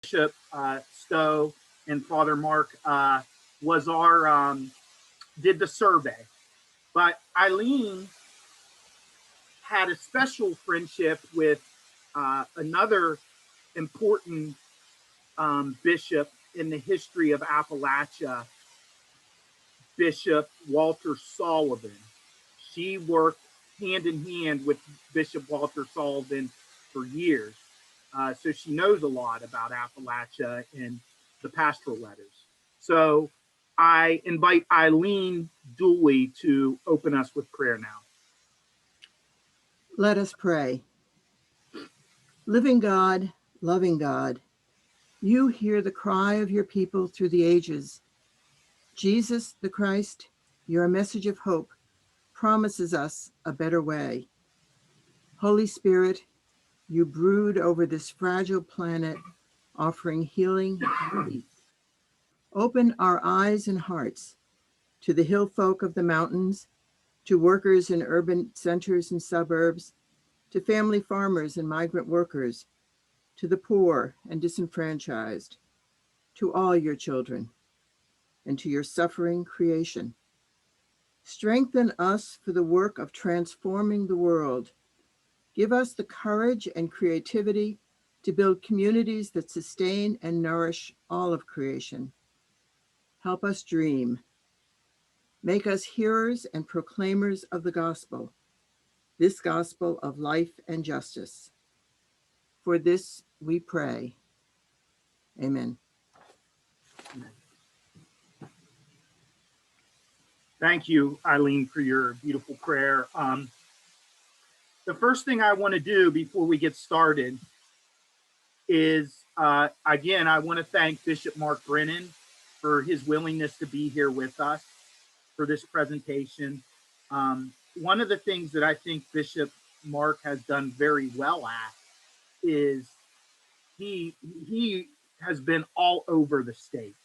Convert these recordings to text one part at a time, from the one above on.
Bishop Stowe and Father Mark was our did the survey, but Eileen had a special friendship with another important bishop in the history of Appalachia, Bishop Walter Sullivan. She worked hand in hand with Bishop Walter Sullivan for years. So she knows a lot about Appalachia and the Pastoral Letters. So I invite Eileen Dooley to open us with prayer now. Let us pray. Living God, loving God, you hear the cry of your people through the ages. Jesus the Christ, your message of hope promises us a better way. Holy Spirit, you brood over this fragile planet, offering healing and peace. Open our eyes and hearts to the hill folk of the mountains, to workers in urban centers and suburbs, to family farmers and migrant workers, to the poor and disenfranchised, to all your children, and to your suffering creation. Strengthen us for the work of transforming the world. Give us the courage and creativity to build communities that sustain and nourish all of creation. Help us dream. Make us hearers and proclaimers of the gospel, this gospel of life and justice. For this we pray. Amen. Thank you, Eileen, for your beautiful prayer. The first thing I want to do before we get started is, again, I want to thank Bishop Mark Brennan for his willingness to be here with us for this presentation. One of the things that I think Bishop Mark has done very well at is he has been all over the state.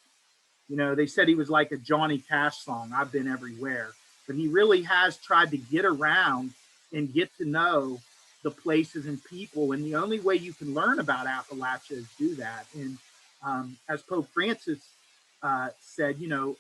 You know, they said he was like a Johnny Cash song, I've been everywhere, but he really has tried to get around and get to know the places and people. And the only way you can learn about Appalachia is do that. And as Pope Francis said, you know,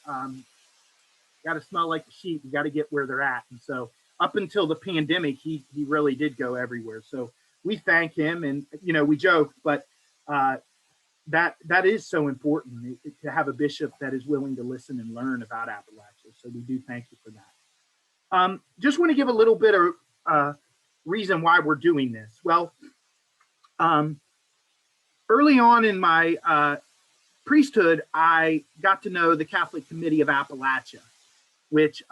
got to smell like the sheep. You got to get where they're at. And so up until the pandemic, he really did go everywhere. So we thank him, and, you know, we joke, but that is so important to have a bishop that is willing to listen and learn about Appalachia. So we do thank you for that. Just want to give a little bit of reason why we're doing this. Well, early on in my priesthood, I got to know the Catholic Committee of Appalachia, which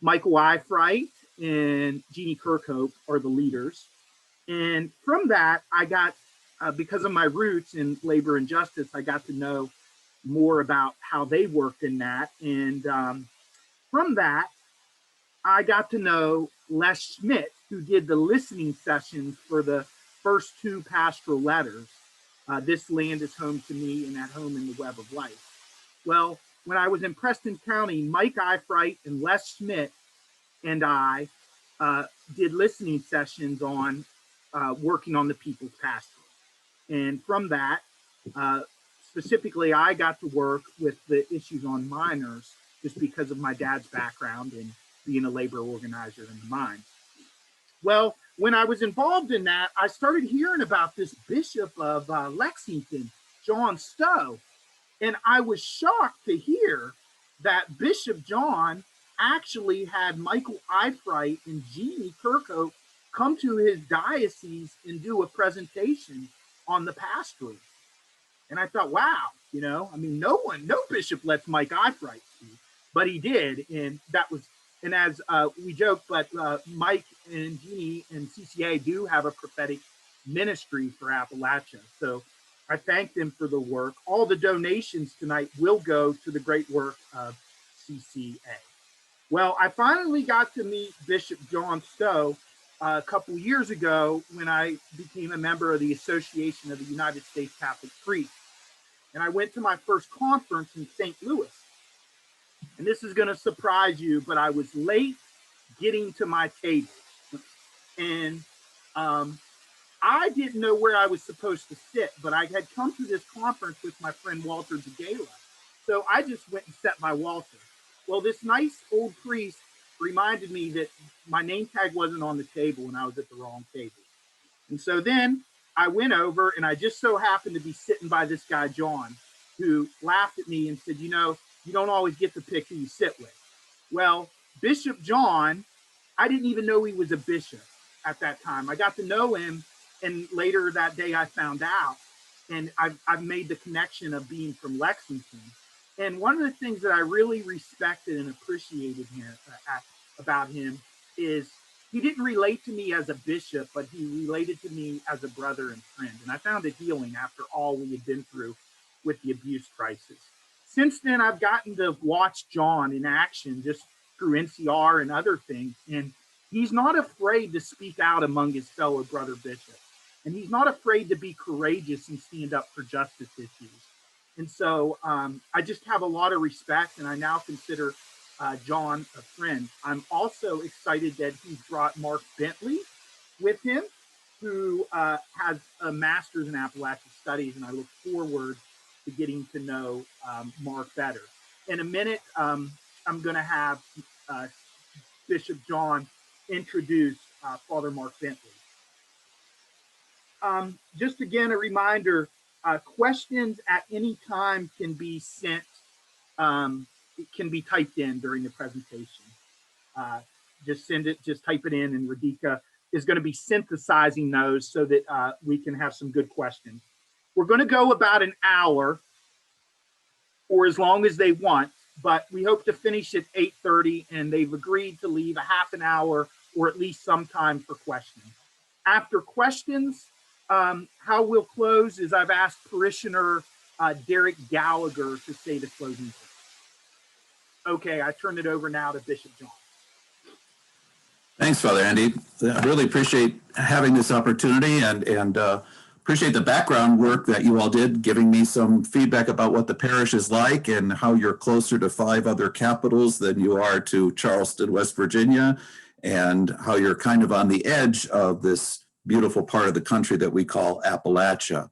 Michael Eifright and Jeannie Kirkhope are the leaders. And from that, I got, because of my roots in labor and justice, I got to know more about how they worked in that. And from that, I got to know Les Schmidt, who did the listening sessions for the first two pastoral letters, This Land is Home to Me and At Home in the Web of Life. Well, when I was in Preston County, Mike Eifright and Les Schmidt and I did listening sessions on working on the People's Pastoral. And from that, specifically, I got to work with the issues on minors just because of my dad's background and being a labor organizer in the mines. Well, when I was involved in that, I started hearing about this Bishop of Lexington, John Stowe. And I was shocked to hear that Bishop John actually had Michael Eifright and Jeannie Kirkhope come to his diocese and do a presentation on the pastoral. And I thought, wow, you know, I mean, no bishop lets Mike Eifright speak, but he did. And that was, and as we joke, but Mike and Jeannie and CCA do have a prophetic ministry for Appalachia. So I thank them for the work. All the donations tonight will go to the great work of CCA. Well, I finally got to meet Bishop John Stowe a couple years ago when I became a member of the Association of the United States Catholic Priests. And I went to my first conference in St. Louis. And this is going to surprise you, but I was late getting to my table. And I didn't know where I was supposed to sit, but I had come to this conference with my friend Walter DeGala. So I just went and sat by Walter. Well, this nice old priest reminded me that my name tag wasn't on the table and I was at the wrong table. And so then I went over and I just so happened to be sitting by this guy, John, who laughed at me and said, you know, you don't always get to pick who you sit with. Well, Bishop John, I didn't even know he was a bishop at that time. I got to know him, and later that day I found out, and I've made the connection of being from Lexington. And one of the things that I really respected and appreciated about him is he didn't relate to me as a bishop, but he related to me as a brother and friend. And I found it healing after all we had been through with the abuse crisis. Since then, I've gotten to watch John in action just through NCR and other things. And he's not afraid to speak out among his fellow brother bishops. And he's not afraid to be courageous and stand up for justice issues. And so I just have a lot of respect, and I now consider John a friend. I'm also excited that he's brought Mark Bentley with him, who has a master's in Appalachian Studies, and I look forward to getting to know Mark better. In a minute, I'm going to have Bishop John introduce Father Mark Bentley. Just again, a reminder, questions at any time can be sent, it can be typed in during the presentation. Just send it, just type it in, and Radhika is going to be synthesizing those so that we can have some good questions. We're going to go about an hour or as long as they want, but we hope to finish at 8:30, and they've agreed to leave a half an hour or at least some time for questions. After questions, how we'll close is I've asked parishioner Derek Gallagher to say the closing prayer. Okay, I turn it over now to Bishop John. Thanks, Father Andy. I really appreciate having this opportunity and appreciate the background work that you all did, giving me some feedback about what the parish is like and how you're closer to 5 other capitals than you are to Charleston, West Virginia, and how you're kind of on the edge of this beautiful part of the country that we call Appalachia.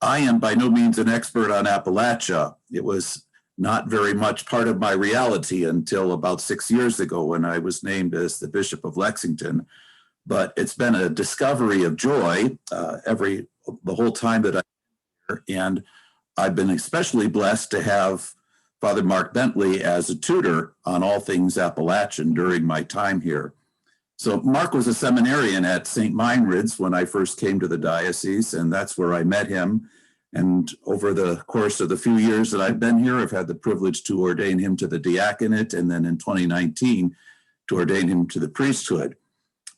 I am by no means an expert on Appalachia. It was not very much part of my reality until about 6 years ago when I was named as the Bishop of Lexington. But it's been a discovery of joy the whole time that I'm here. And I've been especially blessed to have Father Mark Bentley as a tutor on all things Appalachian during my time here. So Mark was a seminarian at St. Meinrid's when I first came to the diocese, and that's where I met him. And over the course of the few years that I've been here, I've had the privilege to ordain him to the diaconate, and then in 2019 to ordain him to the priesthood.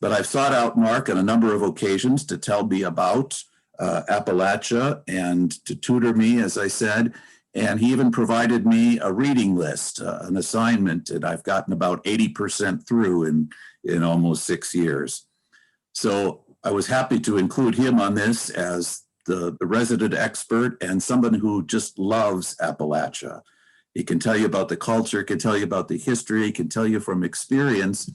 But I've sought out Mark on a number of occasions to tell me about Appalachia and to tutor me, as I said. And he even provided me a reading list, an assignment, and I've gotten about 80% through in almost 6 years. So I was happy to include him on this as the resident expert and someone who just loves Appalachia. He can tell you about the culture, can tell you about the history, can tell you from experience.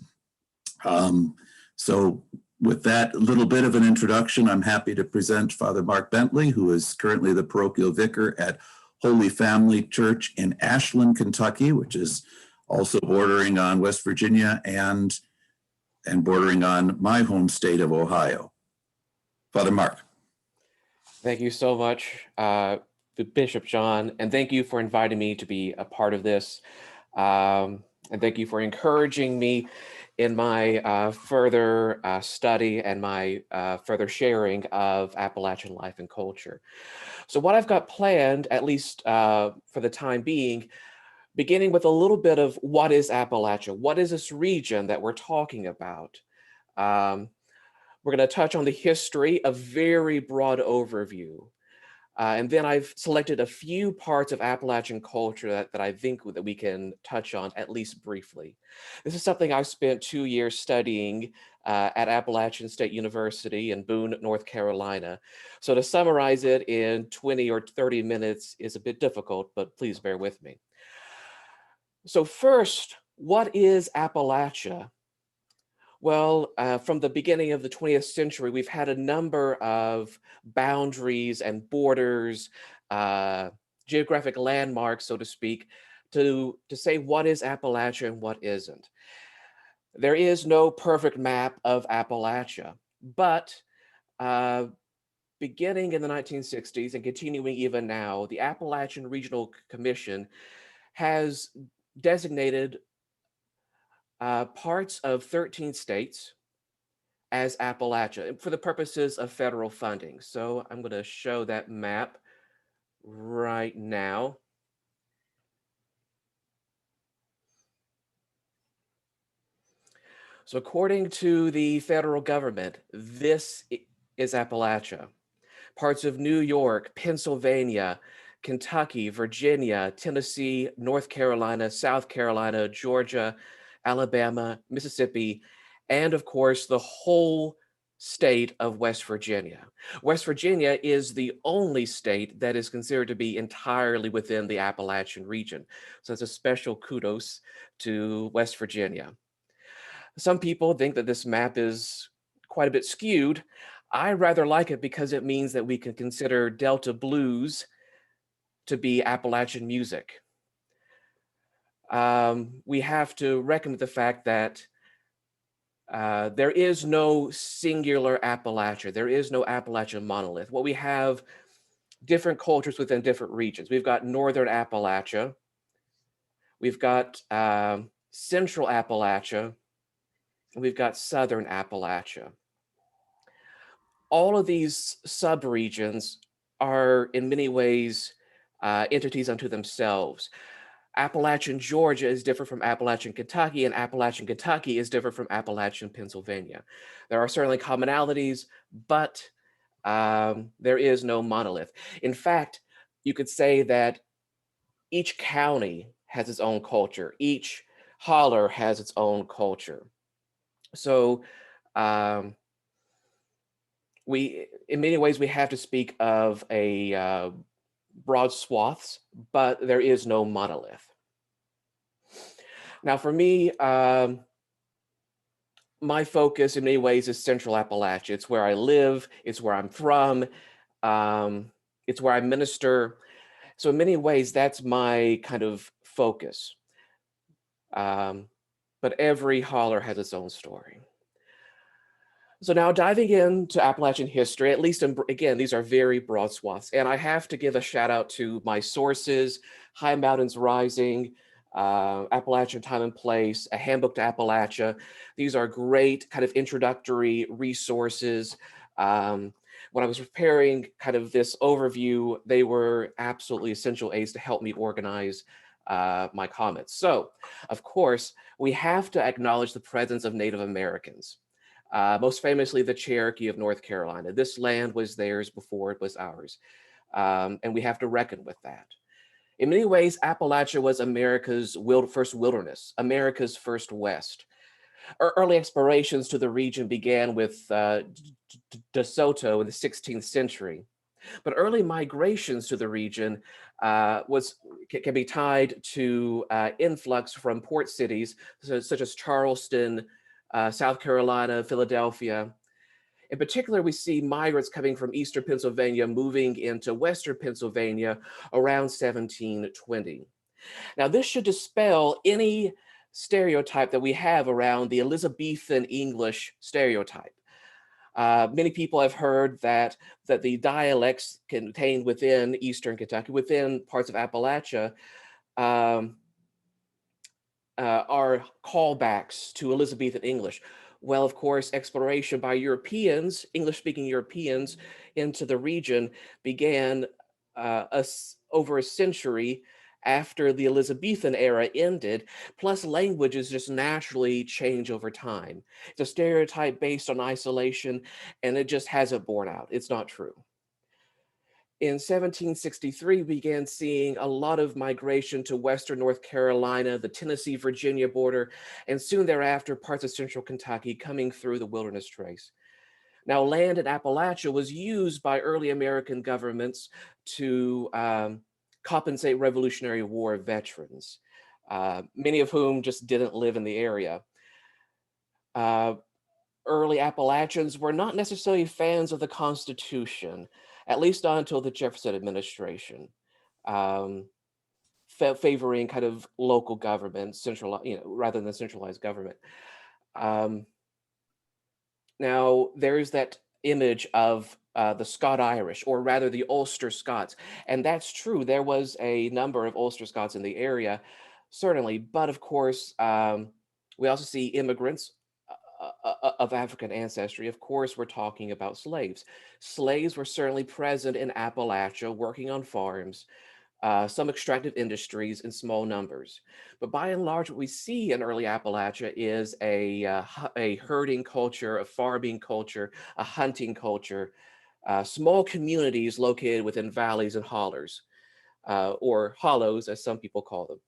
So with that little bit of an introduction, I'm happy to present Father Mark Bentley, who is currently the parochial vicar at Holy Family Church in Ashland, Kentucky, which is also bordering on West Virginia and bordering on my home state of Ohio. Father Mark. Thank you so much, Bishop John, and thank you for inviting me to be a part of this. And thank you for encouraging me in my further study and my further sharing of Appalachian life and culture. So what I've got planned, at least for the time being, beginning with a little bit of what is Appalachia? What is this region that we're talking about? We're going to touch on the history, a very broad overview. And then I've selected a few parts of Appalachian culture that I think that we can touch on at least briefly. This is something I've spent 2 years studying at Appalachian State University in Boone, North Carolina. So to summarize it in 20 or 30 minutes is a bit difficult, but please bear with me. So first, what is Appalachia? Well, from the beginning of the 20th century, we've had a number of boundaries and borders, geographic landmarks, so to speak, to say what is Appalachia and what isn't. There is no perfect map of Appalachia, but beginning in the 1960s and continuing even now, the Appalachian Regional Commission has designated parts of 13 states as Appalachia for the purposes of federal funding. So I'm going to show that map right now. So according to the federal government, this is Appalachia. Parts of New York, Pennsylvania, Kentucky, Virginia, Tennessee, North Carolina, South Carolina, Georgia, Alabama, Mississippi, and of course, the whole state of West Virginia. West Virginia is the only state that is considered to be entirely within the Appalachian region. So it's a special kudos to West Virginia. Some people think that this map is quite a bit skewed. I rather like it because it means that we can consider Delta blues to be Appalachian music. We have to reckon with the fact that there is no singular Appalachia. There is no Appalachian monolith. What we have, different cultures within different regions. We've got Northern Appalachia. We've got Central Appalachia. And we've got Southern Appalachia. All of these subregions are in many ways entities unto themselves. Appalachian Georgia is different from Appalachian Kentucky, and Appalachian Kentucky is different from Appalachian Pennsylvania. There are certainly commonalities, but there is no monolith. In fact, you could say that each county has its own culture. Each holler has its own culture. So in many ways, we have to speak of a broad swaths, but there is no monolith. Now, for me, my focus in many ways is Central Appalachia. It's where I live. It's where I'm from. It's where I minister. So in many ways, that's my kind of focus. But every holler has its own story. So now diving into Appalachian history, at least, again, these are very broad swaths. And I have to give a shout out to my sources, High Mountains Rising, Appalachian Time and Place, A Handbook to Appalachia. These are great kind of introductory resources. When I was preparing kind of this overview, they were absolutely essential aids to help me organize my comments. So, of course, we have to acknowledge the presence of Native Americans. Most famously, the Cherokee of North Carolina. This land was theirs before it was ours. And we have to reckon with that. In many ways, Appalachia was America's first wilderness, America's first West. Early explorations to the region began with De Soto in the 16th century. But early migrations to the region can be tied to influx from port cities such as Charleston, South Carolina, Philadelphia. In particular, we see migrants coming from eastern Pennsylvania moving into western Pennsylvania around 1720. Now, this should dispel any stereotype that we have around the Elizabethan English stereotype. Many people have heard that the dialects contained within eastern Kentucky, within parts of Appalachia, are callbacks to Elizabethan English. Well, of course, exploration by Europeans, English-speaking Europeans, into the region began over a century after the Elizabethan era ended, plus languages just naturally change over time. It's a stereotype based on isolation, and it just hasn't borne out. It's not true. In 1763, we began seeing a lot of migration to western North Carolina, the Tennessee-Virginia border, and soon thereafter, parts of central Kentucky coming through the Wilderness Trace. Now, land in Appalachia was used by early American governments to compensate Revolutionary War veterans, many of whom just didn't live in the area. early Appalachians were not necessarily fans of the Constitution, at least not until the Jefferson administration, um, favoring kind of local government, rather than centralized government. Um, Now, there's that image of the Scot-Irish, or rather the Ulster Scots. And that's true. There was a number of Ulster Scots in the area, certainly. But of course, we also see immigrants of African ancestry. Of course, we're talking about slaves. Slaves were certainly present in Appalachia, working on farms, some extractive industries in small numbers. But by and large, what we see in early Appalachia is a herding culture, a farming culture, a hunting culture, small communities located within valleys and hollers, or hollows, as some people call them.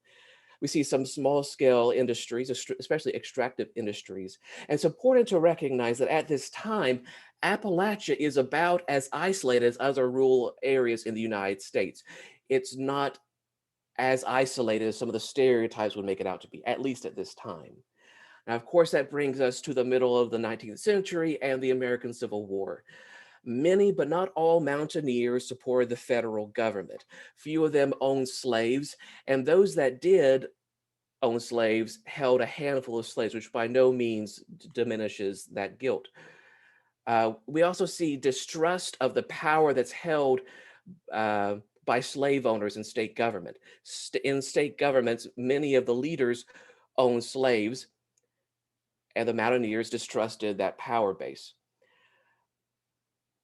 We see some small scale industries, especially extractive industries. And it's important to recognize that at this time, Appalachia is about as isolated as other rural areas in the United States. It's not as isolated as some of the stereotypes would make it out to be, at least at this time. Now, of course, that brings us to the middle of the 19th century and the American Civil War. Many, but not all, mountaineers supported the federal government. Few of them owned slaves, and those that did own slaves held a handful of slaves, which by no means diminishes that guilt. We also see distrust of the power that's held by slave owners in state government. In state governments, many of the leaders owned slaves, and the mountaineers distrusted that power base.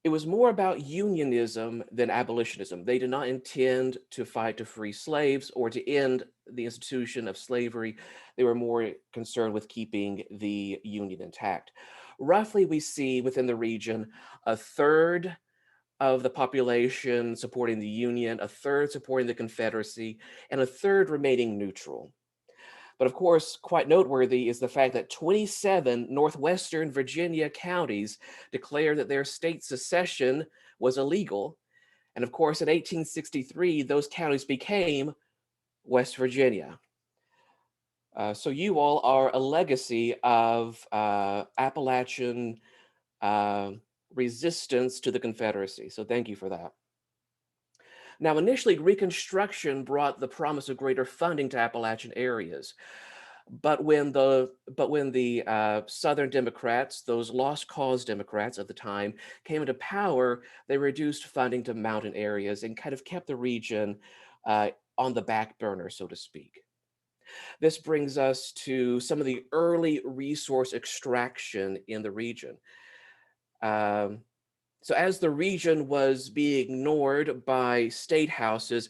It was more about unionism than abolitionism. They did not intend to fight to free slaves or to end the institution of slavery. They were more concerned with keeping the union intact. Roughly, we see within the region a third of the population supporting the Union, a third supporting the Confederacy, and a third remaining neutral. But of course, quite noteworthy is the fact that 27 northwestern Virginia counties declared that their state secession was illegal. And of course, in 1863, those counties became West Virginia. So you all are a legacy of Appalachian resistance to the Confederacy. So thank you for that. Now, initially, Reconstruction brought the promise of greater funding to Appalachian areas. But when the Southern Democrats, those lost cause Democrats of the time, came into power, they reduced funding to mountain areas and kind of kept the region on the back burner, so to speak. This brings us to some of the early resource extraction in the region. So as the region was being ignored by state houses,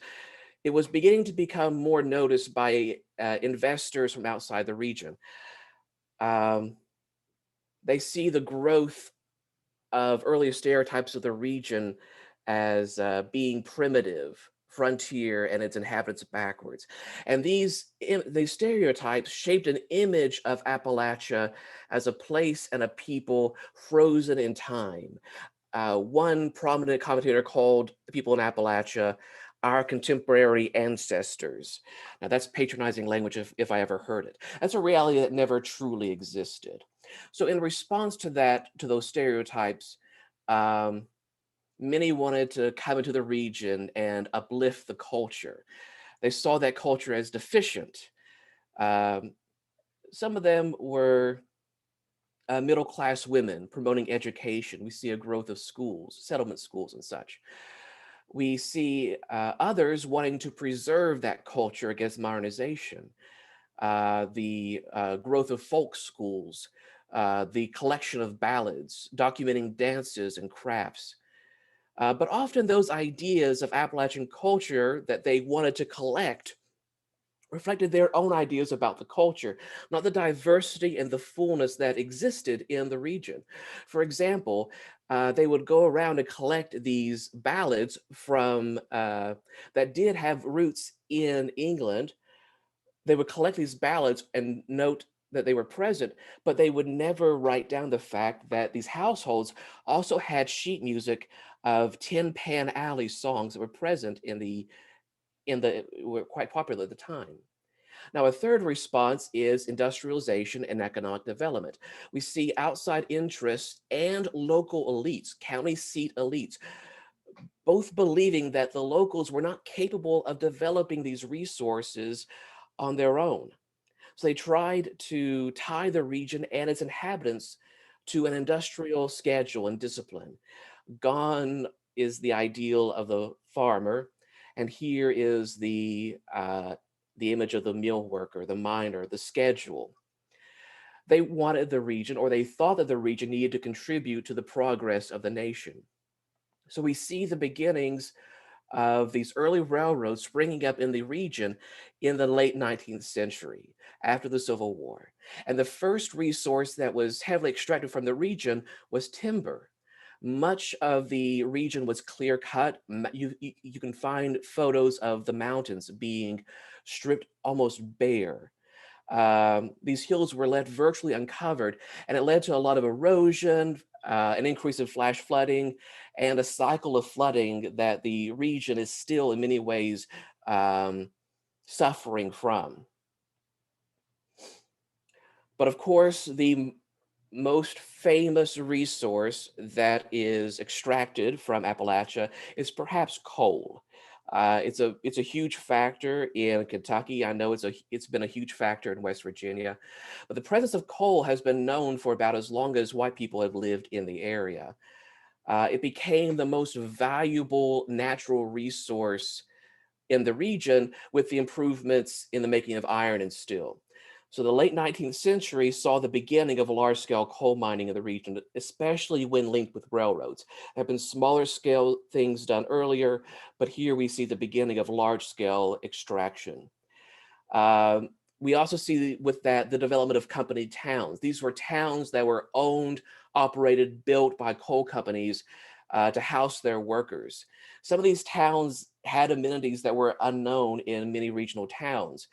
it was beginning to become more noticed by investors from outside the region. They see the growth of earlier stereotypes of the region as being primitive, frontier, and its inhabitants backwards. And these stereotypes shaped an image of Appalachia as a place and a people frozen in time. One prominent commentator called the people in Appalachia our contemporary ancestors. Now that's patronizing language if I ever heard it. That's a reality that never truly existed. So in response to that, to those stereotypes, many wanted to come into the region and uplift the culture. They saw that culture as deficient. Some of them were middle-class women promoting education. We see a growth of schools, settlement schools and such. We see others wanting to preserve that culture against modernization. The growth of folk schools, the collection of ballads, documenting dances and crafts. But often those ideas of Appalachian culture that they wanted to collect reflected their own ideas about the culture, not the diversity and the fullness that existed in the region. For example, they would go around and collect these ballads from that did have roots in England. They would collect these ballads and note that they were present, but they would never write down the fact that these households also had sheet music of Tin Pan Alley songs that were present were quite popular at the time. Now, a third response is industrialization and economic development. We see outside interests and local elites, county seat elites, both believing that the locals were not capable of developing these resources on their own. So they tried to tie the region and its inhabitants to an industrial schedule and discipline. Gone is the ideal of the farmer, and here is the image of the mill worker, the miner, the schedule. They wanted the region, or they thought that the region needed to contribute to the progress of the nation. So we see the beginnings of these early railroads springing up in the region in the late 19th century after the Civil War. And the first resource that was heavily extracted from the region was timber. Much of the region was clear cut. You can find photos of the mountains being stripped almost bare. These hills were left virtually uncovered, and it led to a lot of erosion, an increase in flash flooding, and a cycle of flooding that the region is still in many ways suffering from. But of course, the most famous resource that is extracted from Appalachia is perhaps coal. It's a huge factor in Kentucky. I know it's been a huge factor in West Virginia, but the presence of coal has been known for about as long as white people have lived in the area. It became the most valuable natural resource in the region with the improvements in the making of iron and steel. So the late 19th century saw the beginning of large-scale coal mining in the region, especially when linked with railroads. There have been smaller scale things done earlier, but here we see the beginning of large-scale extraction. We also see with that the development of company towns. These were towns that were owned, operated, built by coal companies to house their workers. Some of these towns had amenities that were unknown in many regional towns.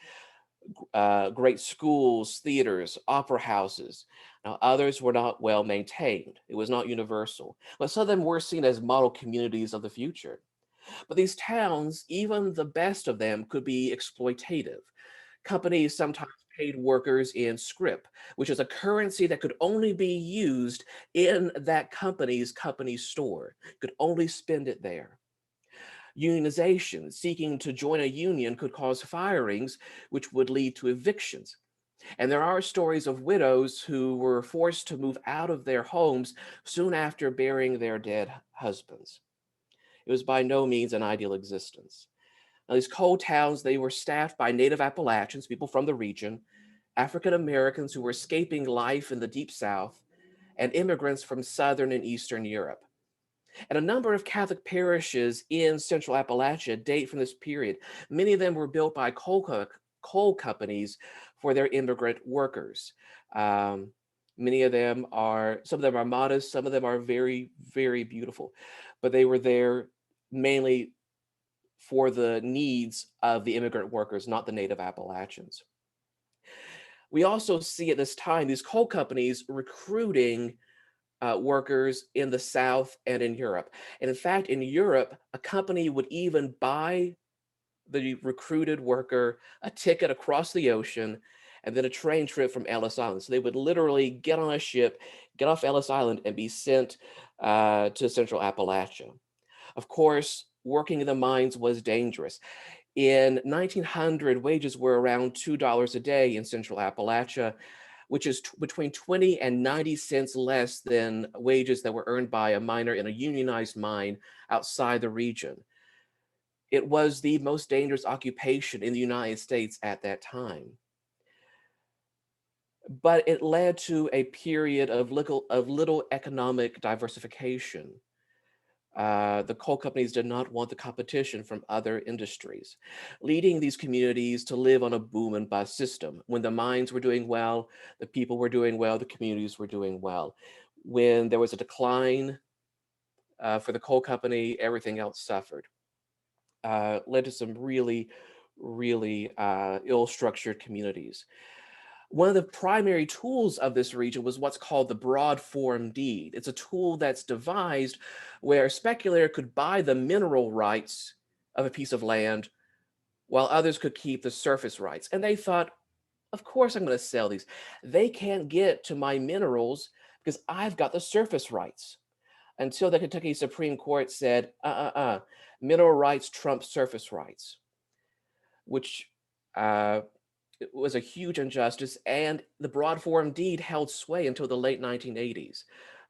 Great schools, theaters, opera houses. Now, others were not well maintained. It was not universal, but some of them were seen as model communities of the future. But these towns, even the best of them, could be exploitative. Companies sometimes paid workers in scrip, which is a currency that could only be used in that company store, could only spend it there. Unionization, seeking to join a union could cause firings, which would lead to evictions. And there are stories of widows who were forced to move out of their homes soon after burying their dead husbands. It was by no means an ideal existence. Now, these coal towns, they were staffed by native Appalachians, people from the region, African Americans who were escaping life in the Deep South, and immigrants from Southern and Eastern Europe. And a number of Catholic parishes in Central Appalachia date from this period. Many of them were built by coal companies for their immigrant workers. Some of them are modest, some of them are very, very beautiful, but they were there mainly for the needs of the immigrant workers, not the native Appalachians. We also see at this time these coal companies recruiting workers in the South and in Europe. And in fact, in Europe, a company would even buy the recruited worker a ticket across the ocean and then a train trip from Ellis Island. So they would literally get on a ship, get off Ellis Island, and be sent to Central Appalachia. Of course, working in the mines was dangerous. In 1900, wages were around $2 a day in Central Appalachia, which is between 20 and 90 cents less than wages that were earned by a miner in a unionized mine outside the region. It was the most dangerous occupation in the United States at that time. But it led to a period of little economic diversification. The coal companies did not want the competition from other industries, leading these communities to live on a boom and bust system. When the mines were doing well, the people were doing well, the communities were doing well. When there was a decline for the coal company, everything else suffered. Led to some really, really ill-structured communities. One of the primary tools of this region was what's called the broad form deed. It's a tool that's devised where a speculator could buy the mineral rights of a piece of land while others could keep the surface rights. And they thought, of course I'm going to sell these. They can't get to my minerals because I've got the surface rights. Until the Kentucky Supreme Court said, mineral rights trump surface rights, which was a huge injustice, and the broad form deed held sway until the late 1980s.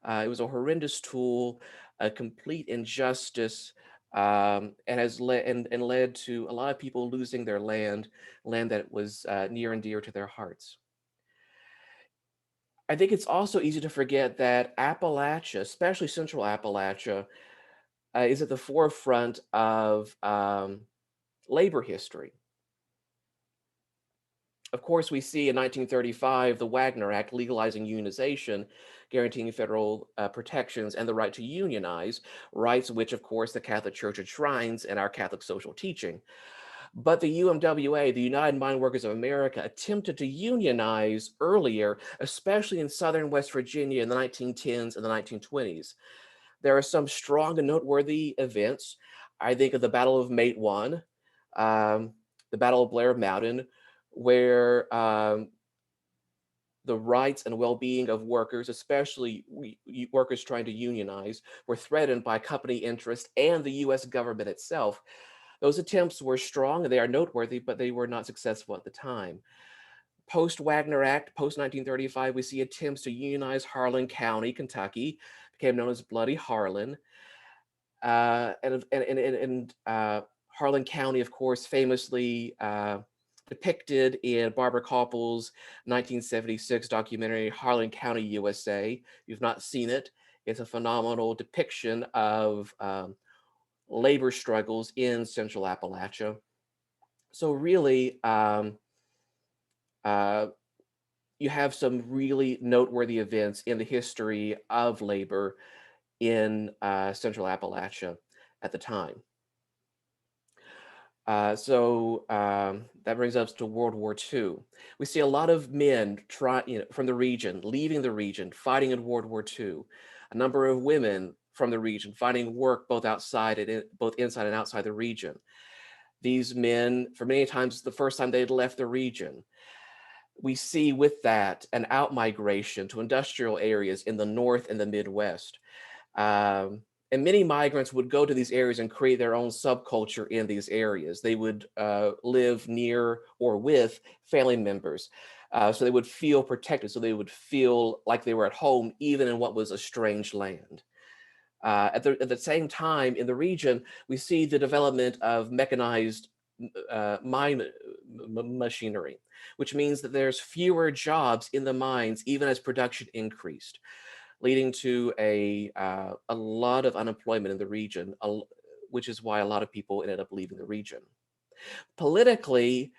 It was a horrendous tool, a complete injustice, and has led to a lot of people losing their land that was near and dear to their hearts. I think it's also easy to forget that Appalachia, especially Central Appalachia, is at the forefront of labor history. Of course, we see in 1935 the Wagner Act legalizing unionization, guaranteeing federal protections and the right to unionize, rights which, of course, the Catholic Church enshrines in our Catholic social teaching. But the UMWA, the United Mine Workers of America, attempted to unionize earlier, especially in southern West Virginia in the 1910s and the 1920s. There are some strong and noteworthy events. I think of the Battle of Matewan, the Battle of Blair Mountain, where the rights and well-being of workers, especially workers trying to unionize, were threatened by company interest and the US government itself. Those attempts were strong and they are noteworthy, but they were not successful at the time. Post-Wagner Act, post-1935, we see attempts to unionize Harlan County, Kentucky, became known as Bloody Harlan. Harlan County, of course, famously depicted in Barbara Koppel's 1976 documentary, Harlan County, USA. If you've not seen it, it's a phenomenal depiction of labor struggles in Central Appalachia. So really, you have some really noteworthy events in the history of labor in Central Appalachia at the time. That brings us to World War II. We see a lot of men from the region, leaving the region, fighting in World War II. A number of women from the region finding work both inside and outside the region. These men, for many times, the first time they'd left the region. We see with that an out-migration to industrial areas in the North and the Midwest. And many migrants would go to these areas and create their own subculture in these areas. They would live near or with family members. So they would feel protected. So they would feel like they were at home, even in what was a strange land. At the same time, in the region, we see the development of mechanized mine machinery, which means that there's fewer jobs in the mines, even as production increased, leading to a lot of unemployment in the region, which is why a lot of people ended up leaving the region. Politically,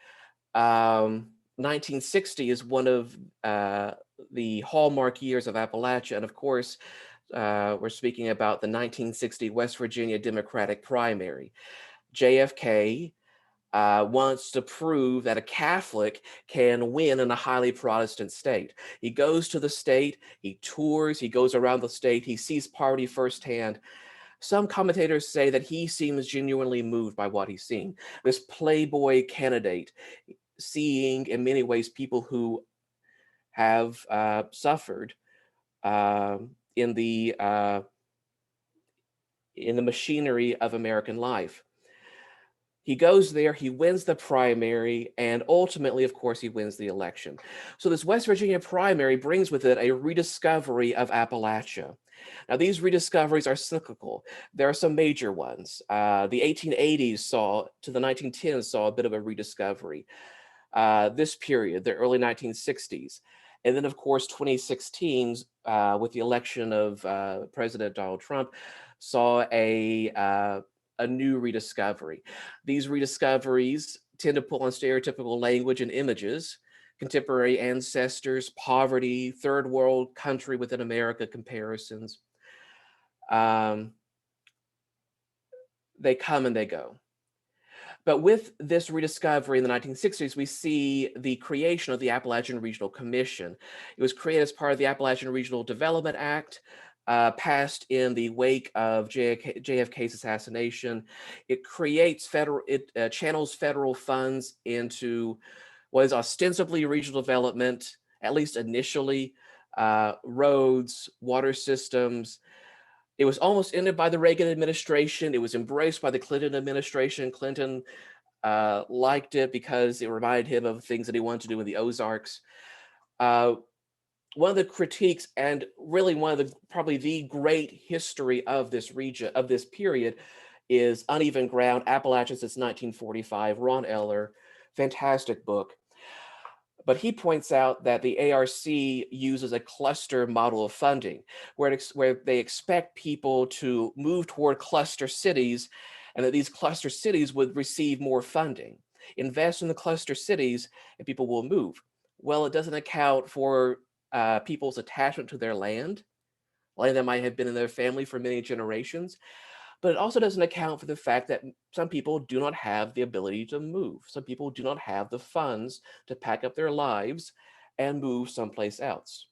1960 is one of the hallmark years of Appalachia. And of course, we're speaking about the 1960 West Virginia Democratic primary. JFK wants to prove that a Catholic can win in a highly Protestant state. He goes to the state, he tours, he goes around the state, he sees poverty firsthand. Some commentators say that he seems genuinely moved by what he's seen. This playboy candidate, seeing in many ways people who have suffered in the machinery of American life. He goes there, he wins the primary, and ultimately, of course, he wins the election. So this West Virginia primary brings with it a rediscovery of Appalachia. Now, these rediscoveries are cyclical. There are some major ones. The 1880s to the 1910s saw a bit of a rediscovery. This period, the early 1960s. And then, of course, 2016, with the election of President Donald Trump, saw a new rediscovery. These rediscoveries tend to pull on stereotypical language and images, contemporary ancestors, poverty, third world country within America comparisons. They come and they go. But with this rediscovery in the 1960s, we see the creation of the Appalachian Regional Commission. It was created as part of the Appalachian Regional Development Act, passed in the wake of JFK's assassination. It creates channels federal funds into what is ostensibly regional development, at least initially, roads, water systems. It was almost ended by the Reagan administration. It was embraced by the Clinton administration. Clinton liked it because it reminded him of things that he wanted to do in the Ozarks. One of the critiques, and really one of probably the great history of this region, of this period, is Uneven Ground, Appalachia since 1945, Ron Eller, fantastic book. But he points out that the ARC uses a cluster model of funding, where they expect people to move toward cluster cities, and that these cluster cities would receive more funding. Invest in the cluster cities, and people will move. Well, it doesn't account for people's attachment to their land that might have been in their family for many generations. But it also doesn't account for the fact that some people do not have the ability to move. Some people do not have the funds to pack up their lives and move someplace else.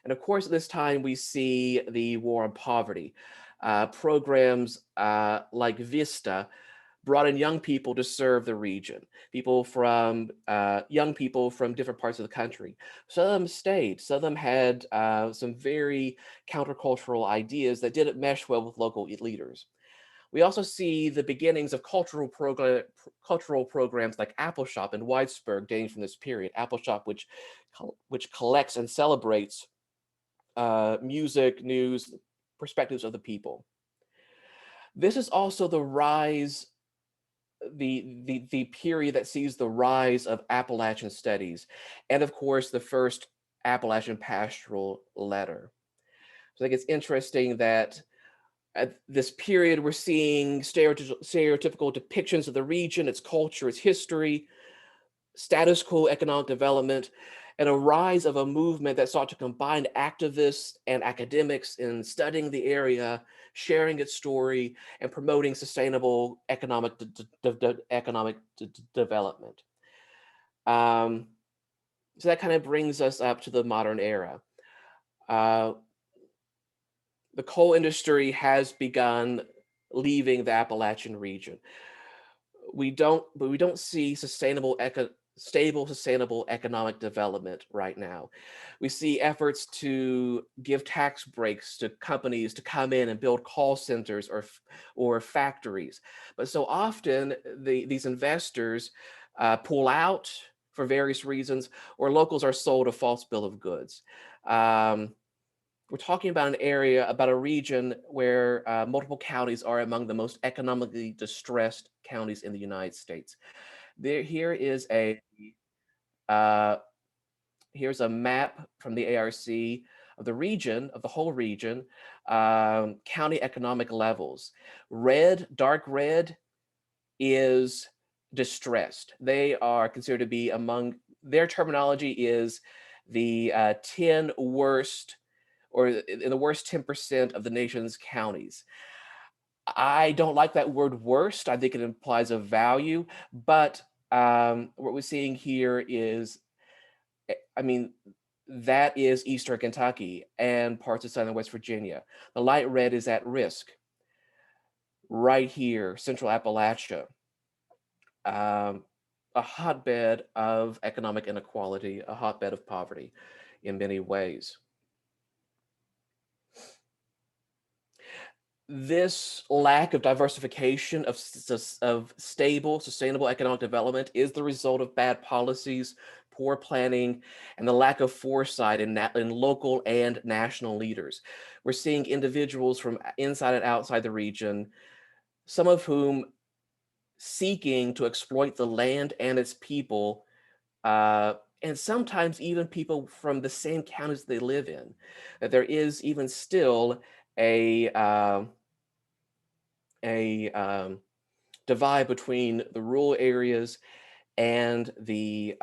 And of course, at this time, we see the war on poverty. Programs like Vista brought in young people to serve the region, young people from different parts of the country. Some of them stayed, some of them had some very countercultural ideas that didn't mesh well with local leaders. We also see the beginnings of cultural programs like Apple Shop in Whitesburg dating from this period. Apple Shop, which collects and celebrates music, news, perspectives of the people. This is also the rise, the period that sees the rise of Appalachian studies, and of course the first Appalachian Pastoral Letter. So I think it's interesting that at this period we're seeing stereotypical depictions of the region, its culture, its history, status quo economic development, and a rise of a movement that sought to combine activists and academics in studying the area, sharing its story, and promoting sustainable economic development. So that kind of brings us up to the modern era. The coal industry has begun leaving the Appalachian region. We don't see stable, sustainable economic development right now. We see efforts to give tax breaks to companies to come in and build call centers or factories. But so often these investors pull out for various reasons, or locals are sold a false bill of goods. We're talking about a region where multiple counties are among the most economically distressed counties in the United States. Here's a map from the ARC of the region, of the whole region, county economic levels. Red, dark red, is distressed. They are considered to be their terminology is the 10 worst, or in the worst 10% of the nation's counties. I don't like that word worst. I think it implies a value, but what we're seeing here is, that is Eastern Kentucky and parts of Southern West Virginia. The light red is at risk. Right here, Central Appalachia, a hotbed of economic inequality, a hotbed of poverty in many ways. This lack of diversification of stable, sustainable economic development is the result of bad policies, poor planning, and the lack of foresight in local and national leaders. We're seeing individuals from inside and outside the region, some of whom seeking to exploit the land and its people, and sometimes even people from the same counties they live in. That there is even still a divide between the rural areas and the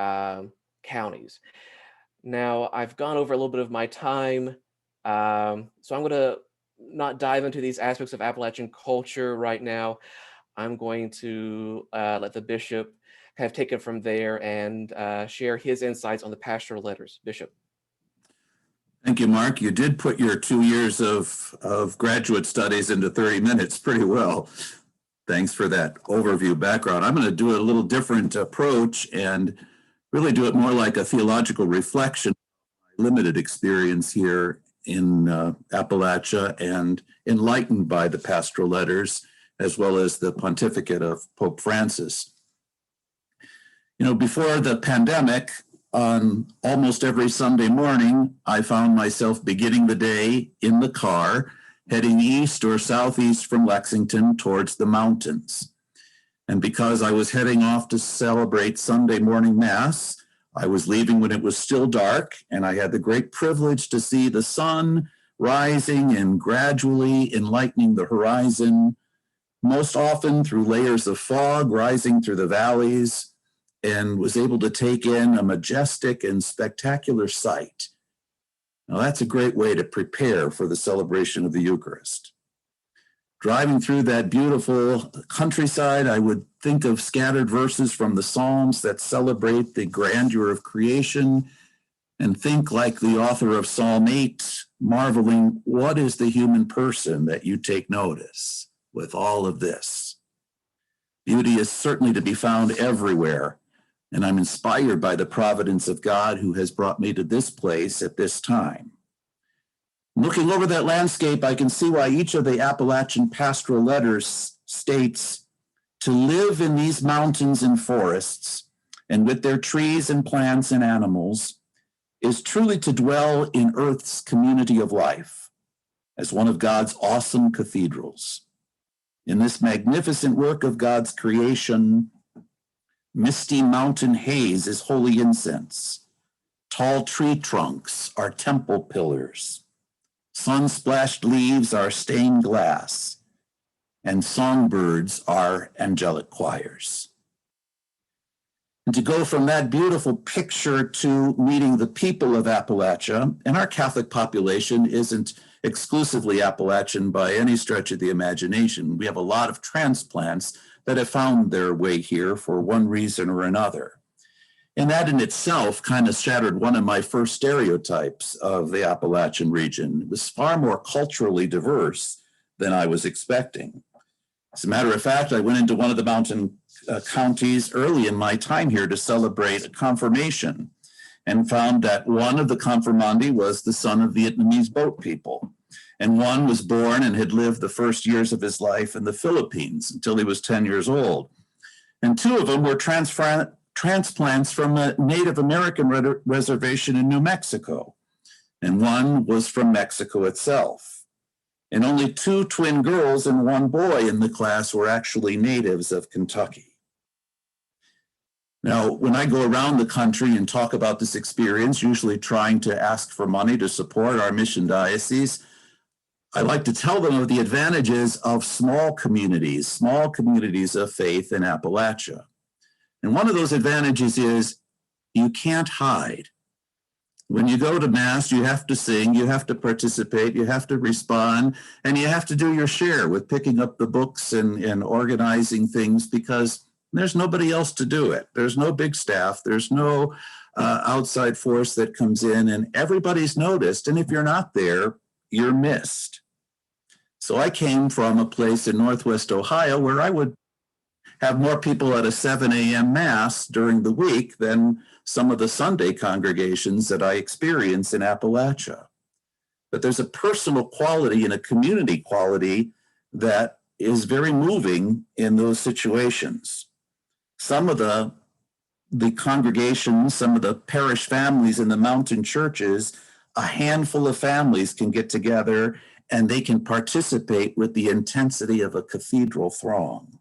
counties. Now, I've gone over a little bit of my time, so I'm going to not dive into these aspects of Appalachian culture right now. I'm going to let the bishop kind of take it from there and share his insights on the pastoral letters. Bishop. Thank you, Mark. You did put your 2 years of graduate studies into 30 minutes pretty well. Thanks for that overview background. I'm going to do a little different approach and really do it more like a theological reflection, limited experience here in Appalachia and enlightened by the Pastoral Letters, as well as the pontificate of Pope Francis. You know, before the pandemic, on almost every Sunday morning, I found myself beginning the day in the car, heading east or southeast from Lexington towards the mountains. And because I was heading off to celebrate Sunday morning Mass, I was leaving when it was still dark, and I had the great privilege to see the sun rising and gradually enlightening the horizon, most often through layers of fog rising through the valleys, and was able to take in a majestic and spectacular sight. Now, that's a great way to prepare for the celebration of the Eucharist. Driving through that beautiful countryside, I would think of scattered verses from the Psalms that celebrate the grandeur of creation, and think like the author of Psalm 8, marveling, what is the human person that you take notice with all of this? Beauty is certainly to be found everywhere, and I'm inspired by the providence of God who has brought me to this place at this time. Looking over that landscape, I can see why each of the Appalachian Pastoral Letters states, to live in these mountains and forests, and with their trees and plants and animals, is truly to dwell in earth's community of life, as one of God's awesome cathedrals. In this magnificent work of God's creation, misty mountain haze is holy incense. Tall tree trunks are temple pillars. Sun-splashed leaves are stained glass, and songbirds are angelic choirs. And to go from that beautiful picture to meeting the people of Appalachia, and our Catholic population isn't exclusively Appalachian by any stretch of the imagination. We have a lot of transplants that have found their way here for one reason or another. And that in itself kind of shattered one of my first stereotypes of the Appalachian region. It was far more culturally diverse than I was expecting. As a matter of fact, I went into one of the mountain counties early in my time here to celebrate a confirmation and found that one of the confirmandi was the son of Vietnamese boat people. And one was born and had lived the first years of his life in the Philippines until he was 10 years old. And two of them were transplants from a Native American reservation in New Mexico. And one was from Mexico itself. And only two twin girls and one boy in the class were actually natives of Kentucky. Now, when I go around the country and talk about this experience, usually trying to ask for money to support our mission diocese, I like to tell them of the advantages of small communities of faith in Appalachia. And one of those advantages is you can't hide. When you go to Mass, you have to sing, you have to participate, you have to respond, and you have to do your share with picking up the books and organizing things, because there's nobody else to do it. There's no big staff. There's no outside force that comes in, and everybody's noticed. And if you're not there, you're missed. So I came from a place in Northwest Ohio where I would have more people at a 7 a.m. Mass during the week than some of the Sunday congregations that I experience in Appalachia. But there's a personal quality and a community quality that is very moving in those situations. Some of the congregations, some of the parish families in the mountain churches, a handful of families can get together and they can participate with the intensity of a cathedral throng.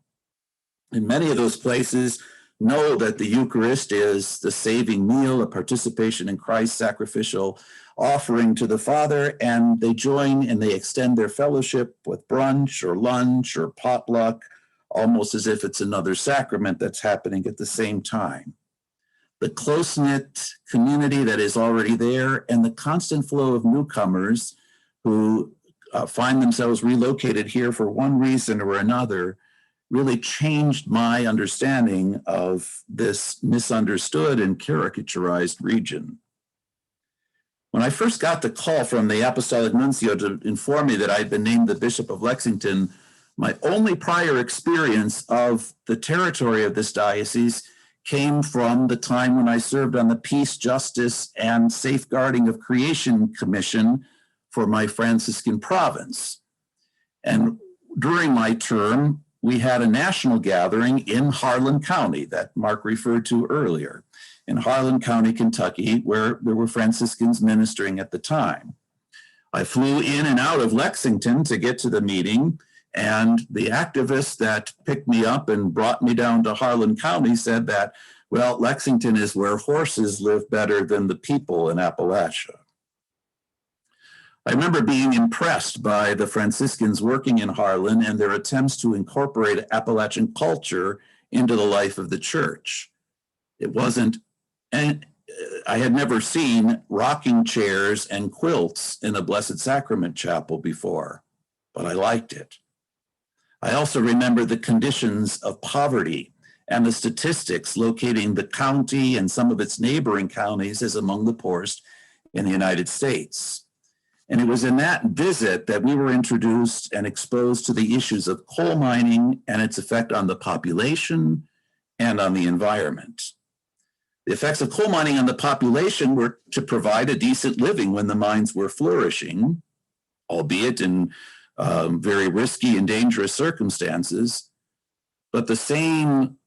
And many of those places know that the Eucharist is the saving meal, a participation in Christ's sacrificial offering to the Father, and they join and they extend their fellowship with brunch or lunch or potluck, almost as if it's another sacrament that's happening at the same time. The close-knit community that is already there and the constant flow of newcomers who find themselves relocated here for one reason or another really changed my understanding of this misunderstood and caricaturized region. When I first got the call from the Apostolic Nuncio to inform me that I'd been named the Bishop of Lexington, my only prior experience of the territory of this diocese came from the time when I served on the Peace, Justice, and Safeguarding of Creation Commission for my Franciscan province. And during my term, we had a national gathering in Harlan County that Mark referred to earlier, in Harlan County, Kentucky, where there were Franciscans ministering at the time. I flew in and out of Lexington to get to the meeting, and the activist that picked me up and brought me down to Harlan County said that, well, Lexington is where horses live better than the people in Appalachia. I remember being impressed by the Franciscans working in Harlan and their attempts to incorporate Appalachian culture into the life of the church. It wasn't, and I had never seen rocking chairs and quilts in a Blessed Sacrament chapel before, but I liked it. I also remember the conditions of poverty and the statistics locating the county and some of its neighboring counties as among the poorest in the United States. And it was in that visit that we were introduced and exposed to the issues of coal mining and its effect on the population and on the environment. The effects of coal mining on the population were to provide a decent living when the mines were flourishing, albeit in very risky and dangerous circumstances. But the same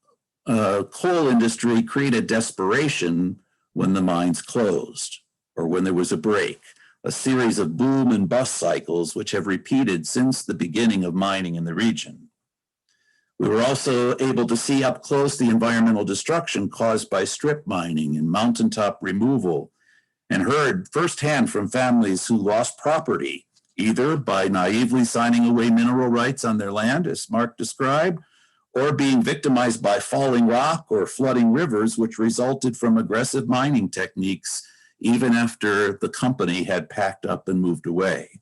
coal industry created desperation when the mines closed or when there was a break, a series of boom and bust cycles which have repeated since the beginning of mining in the region. We were also able to see up close the environmental destruction caused by strip mining and mountaintop removal, and heard firsthand from families who lost property, either by naively signing away mineral rights on their land, as Mark described, or being victimized by falling rock or flooding rivers, which resulted from aggressive mining techniques even after the company had packed up and moved away.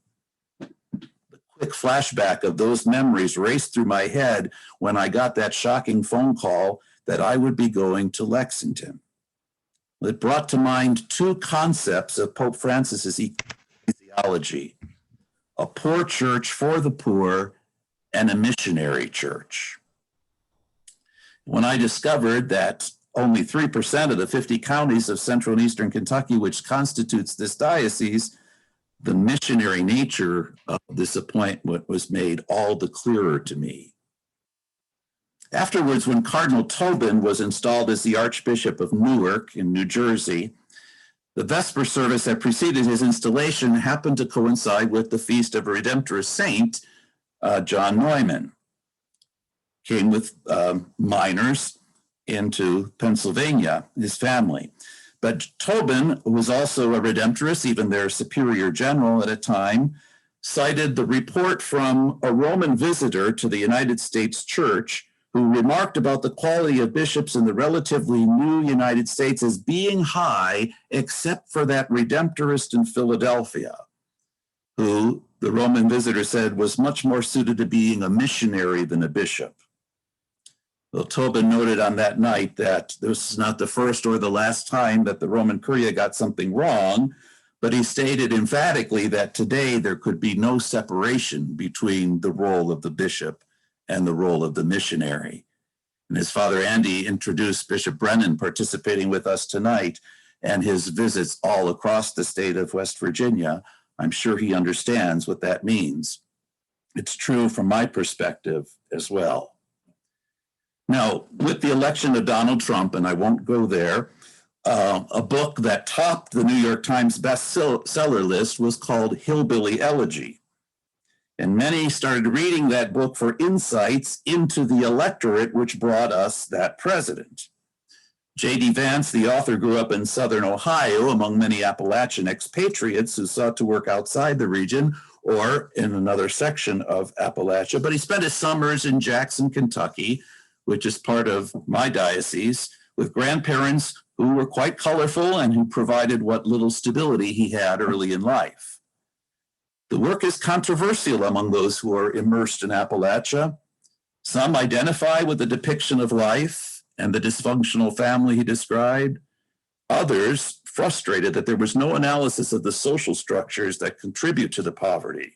The quick flashback of those memories raced through my head when I got that shocking phone call that I would be going to Lexington. It brought to mind two concepts of Pope Francis's ecclesiology: a poor church for the poor and a missionary church. When I discovered that only 3% of the 50 counties of central and eastern Kentucky, which constitutes this diocese, the missionary nature of this appointment was made all the clearer to me. Afterwards, when Cardinal Tobin was installed as the Archbishop of Newark in New Jersey, the Vesper service that preceded his installation happened to coincide with the feast of a Redemptorist saint, John Neumann. Came with miners into Pennsylvania, his family. But Tobin was also a Redemptorist, even their superior general at a time, cited the report from a Roman visitor to the United States Church who remarked about the quality of bishops in the relatively new United States as being high, except for that Redemptorist in Philadelphia, who the Roman visitor said was much more suited to being a missionary than a bishop. Well, Tobin noted on that night that this is not the first or the last time that the Roman Curia got something wrong, but he stated emphatically that today there could be no separation between the role of the bishop and the role of the missionary. And as Father Andy introduced Bishop Brennan participating with us tonight and his visits all across the state of West Virginia, I'm sure he understands what that means. It's true from my perspective as well. Now, with the election of Donald Trump, and I won't go there, a book that topped the New York Times bestseller list was called Hillbilly Elegy. And many started reading that book for insights into the electorate which brought us that president. J.D. Vance, the author, grew up in southern Ohio among many Appalachian expatriates who sought to work outside the region or in another section of Appalachia, but he spent his summers in Jackson, Kentucky, which is part of my diocese, with grandparents who were quite colorful and who provided what little stability he had early in life. The work is controversial among those who are immersed in Appalachia. Some identify with the depiction of life and the dysfunctional family he described. Others frustrated that there was no analysis of the social structures that contribute to the poverty,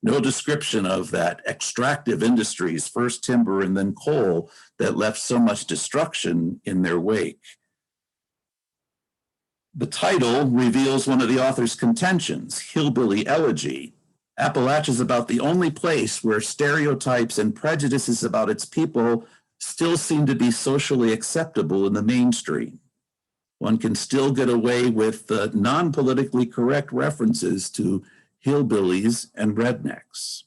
no description of that extractive industries, first timber and then coal, that left so much destruction in their wake. The title reveals one of the author's contentions, Hillbilly Elegy. Appalachia is about the only place where stereotypes and prejudices about its people still seem to be socially acceptable in the mainstream. One can still get away with non-politically correct references to hillbillies and rednecks.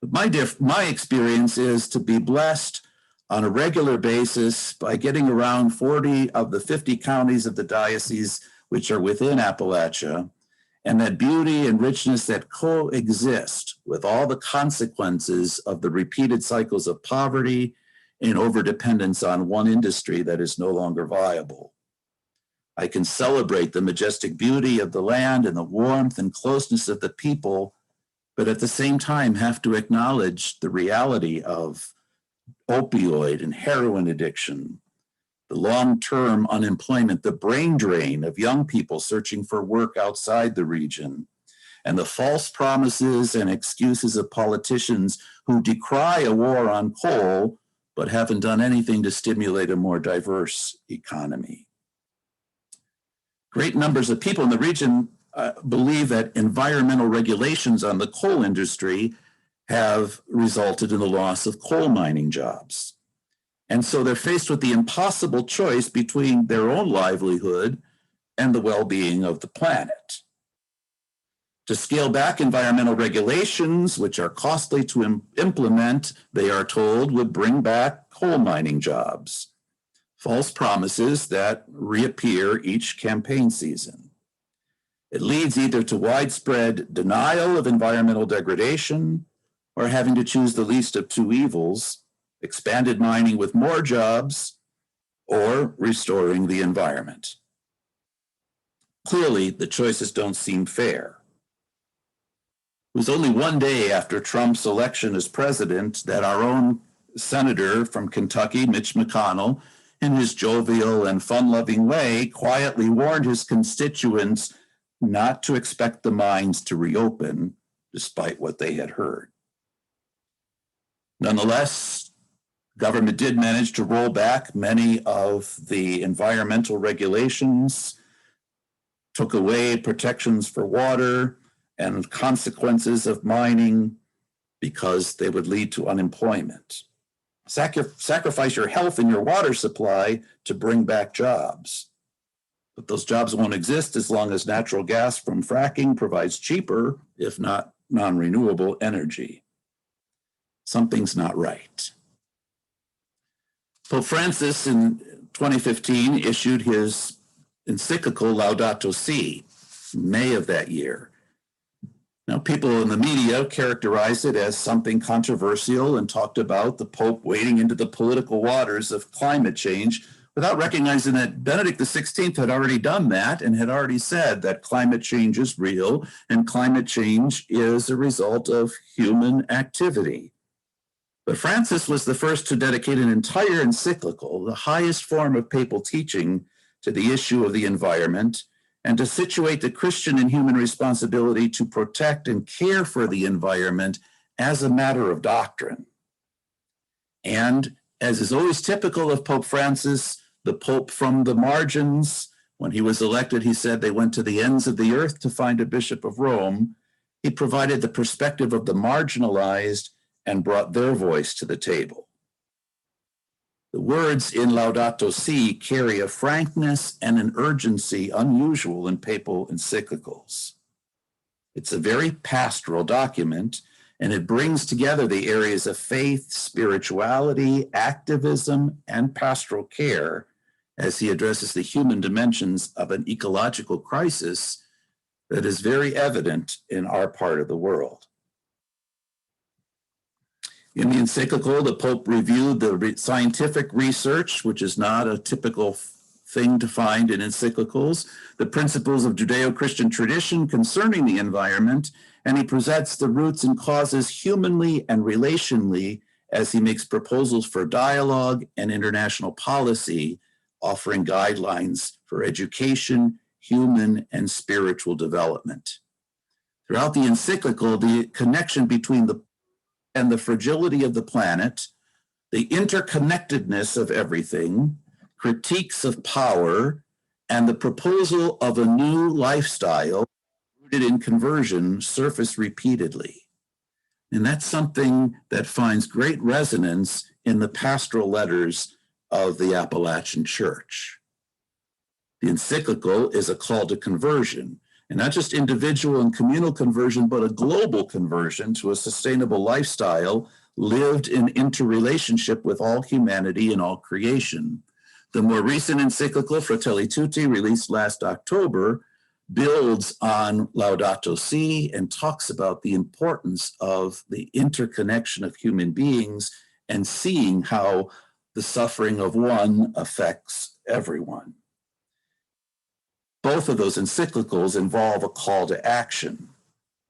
But my experience is to be blessed on a regular basis by getting around 40 of the 50 counties of the diocese which are within Appalachia, and that beauty and richness that coexist with all the consequences of the repeated cycles of poverty and overdependence on one industry that is no longer viable. I can celebrate the majestic beauty of the land and the warmth and closeness of the people, but at the same time have to acknowledge the reality of opioid and heroin addiction, the long-term unemployment, the brain drain of young people searching for work outside the region, and the false promises and excuses of politicians who decry a war on coal, but haven't done anything to stimulate a more diverse economy. Great numbers of people in the region believe that environmental regulations on the coal industry have resulted in the loss of coal mining jobs. And so they're faced with the impossible choice between their own livelihood and the well-being of the planet. To scale back environmental regulations, which are costly to implement, they are told would bring back coal mining jobs. False promises that reappear each campaign season. It leads either to widespread denial of environmental degradation or having to choose the least of two evils, expanded mining with more jobs or restoring the environment. Clearly, the choices don't seem fair. It was only one day after Trump's election as president that our own senator from Kentucky, Mitch MCConnell, in his jovial and fun-loving way, quietly warned his constituents not to expect the mines to reopen, despite what they had heard. Nonetheless, government did manage to roll back many of the environmental regulations, took away protections for water and consequences of mining because they would lead to unemployment. Sacrifice your health and your water supply to bring back jobs. But those jobs won't exist as long as natural gas from fracking provides cheaper, if not non-renewable, energy. Something's not right. Pope Francis in 2015 issued his encyclical Laudato Si, May of that year. Now, people in the media characterized it as something controversial and talked about the Pope wading into the political waters of climate change without recognizing that Benedict XVI had already done that and had already said that climate change is real and climate change is a result of human activity. But Francis was the first to dedicate an entire encyclical, the highest form of papal teaching, to the issue of the environment and to situate the Christian and human responsibility to protect and care for the environment as a matter of doctrine. And as is always typical of Pope Francis, the Pope from the margins, when he was elected, he said they went to the ends of the earth to find a Bishop of Rome. He provided the perspective of the marginalized and brought their voice to the table. The words in Laudato Si carry a frankness and an urgency unusual in papal encyclicals. It's a very pastoral document, and it brings together the areas of faith, spirituality, activism, and pastoral care as he addresses the human dimensions of an ecological crisis that is very evident in our part of the world. In the encyclical, the Pope reviewed the scientific research, which is not a typical thing to find in encyclicals, the principles of Judeo-Christian tradition concerning the environment, and he presents the roots and causes humanly and relationally as he makes proposals for dialogue and international policy, offering guidelines for education, human and spiritual development. Throughout the encyclical, the connection between the fragility of the planet, the interconnectedness of everything, critiques of power, and the proposal of a new lifestyle rooted in conversion surface repeatedly. And that's something that finds great resonance in the pastoral letters of the Appalachian Church. The encyclical is a call to conversion, and not just individual and communal conversion, but a global conversion to a sustainable lifestyle lived in interrelationship with all humanity and all creation. The more recent encyclical, Fratelli Tutti, released last October, builds on Laudato Si and talks about the importance of the interconnection of human beings and seeing how the suffering of one affects everyone. Both of those encyclicals involve a call to action.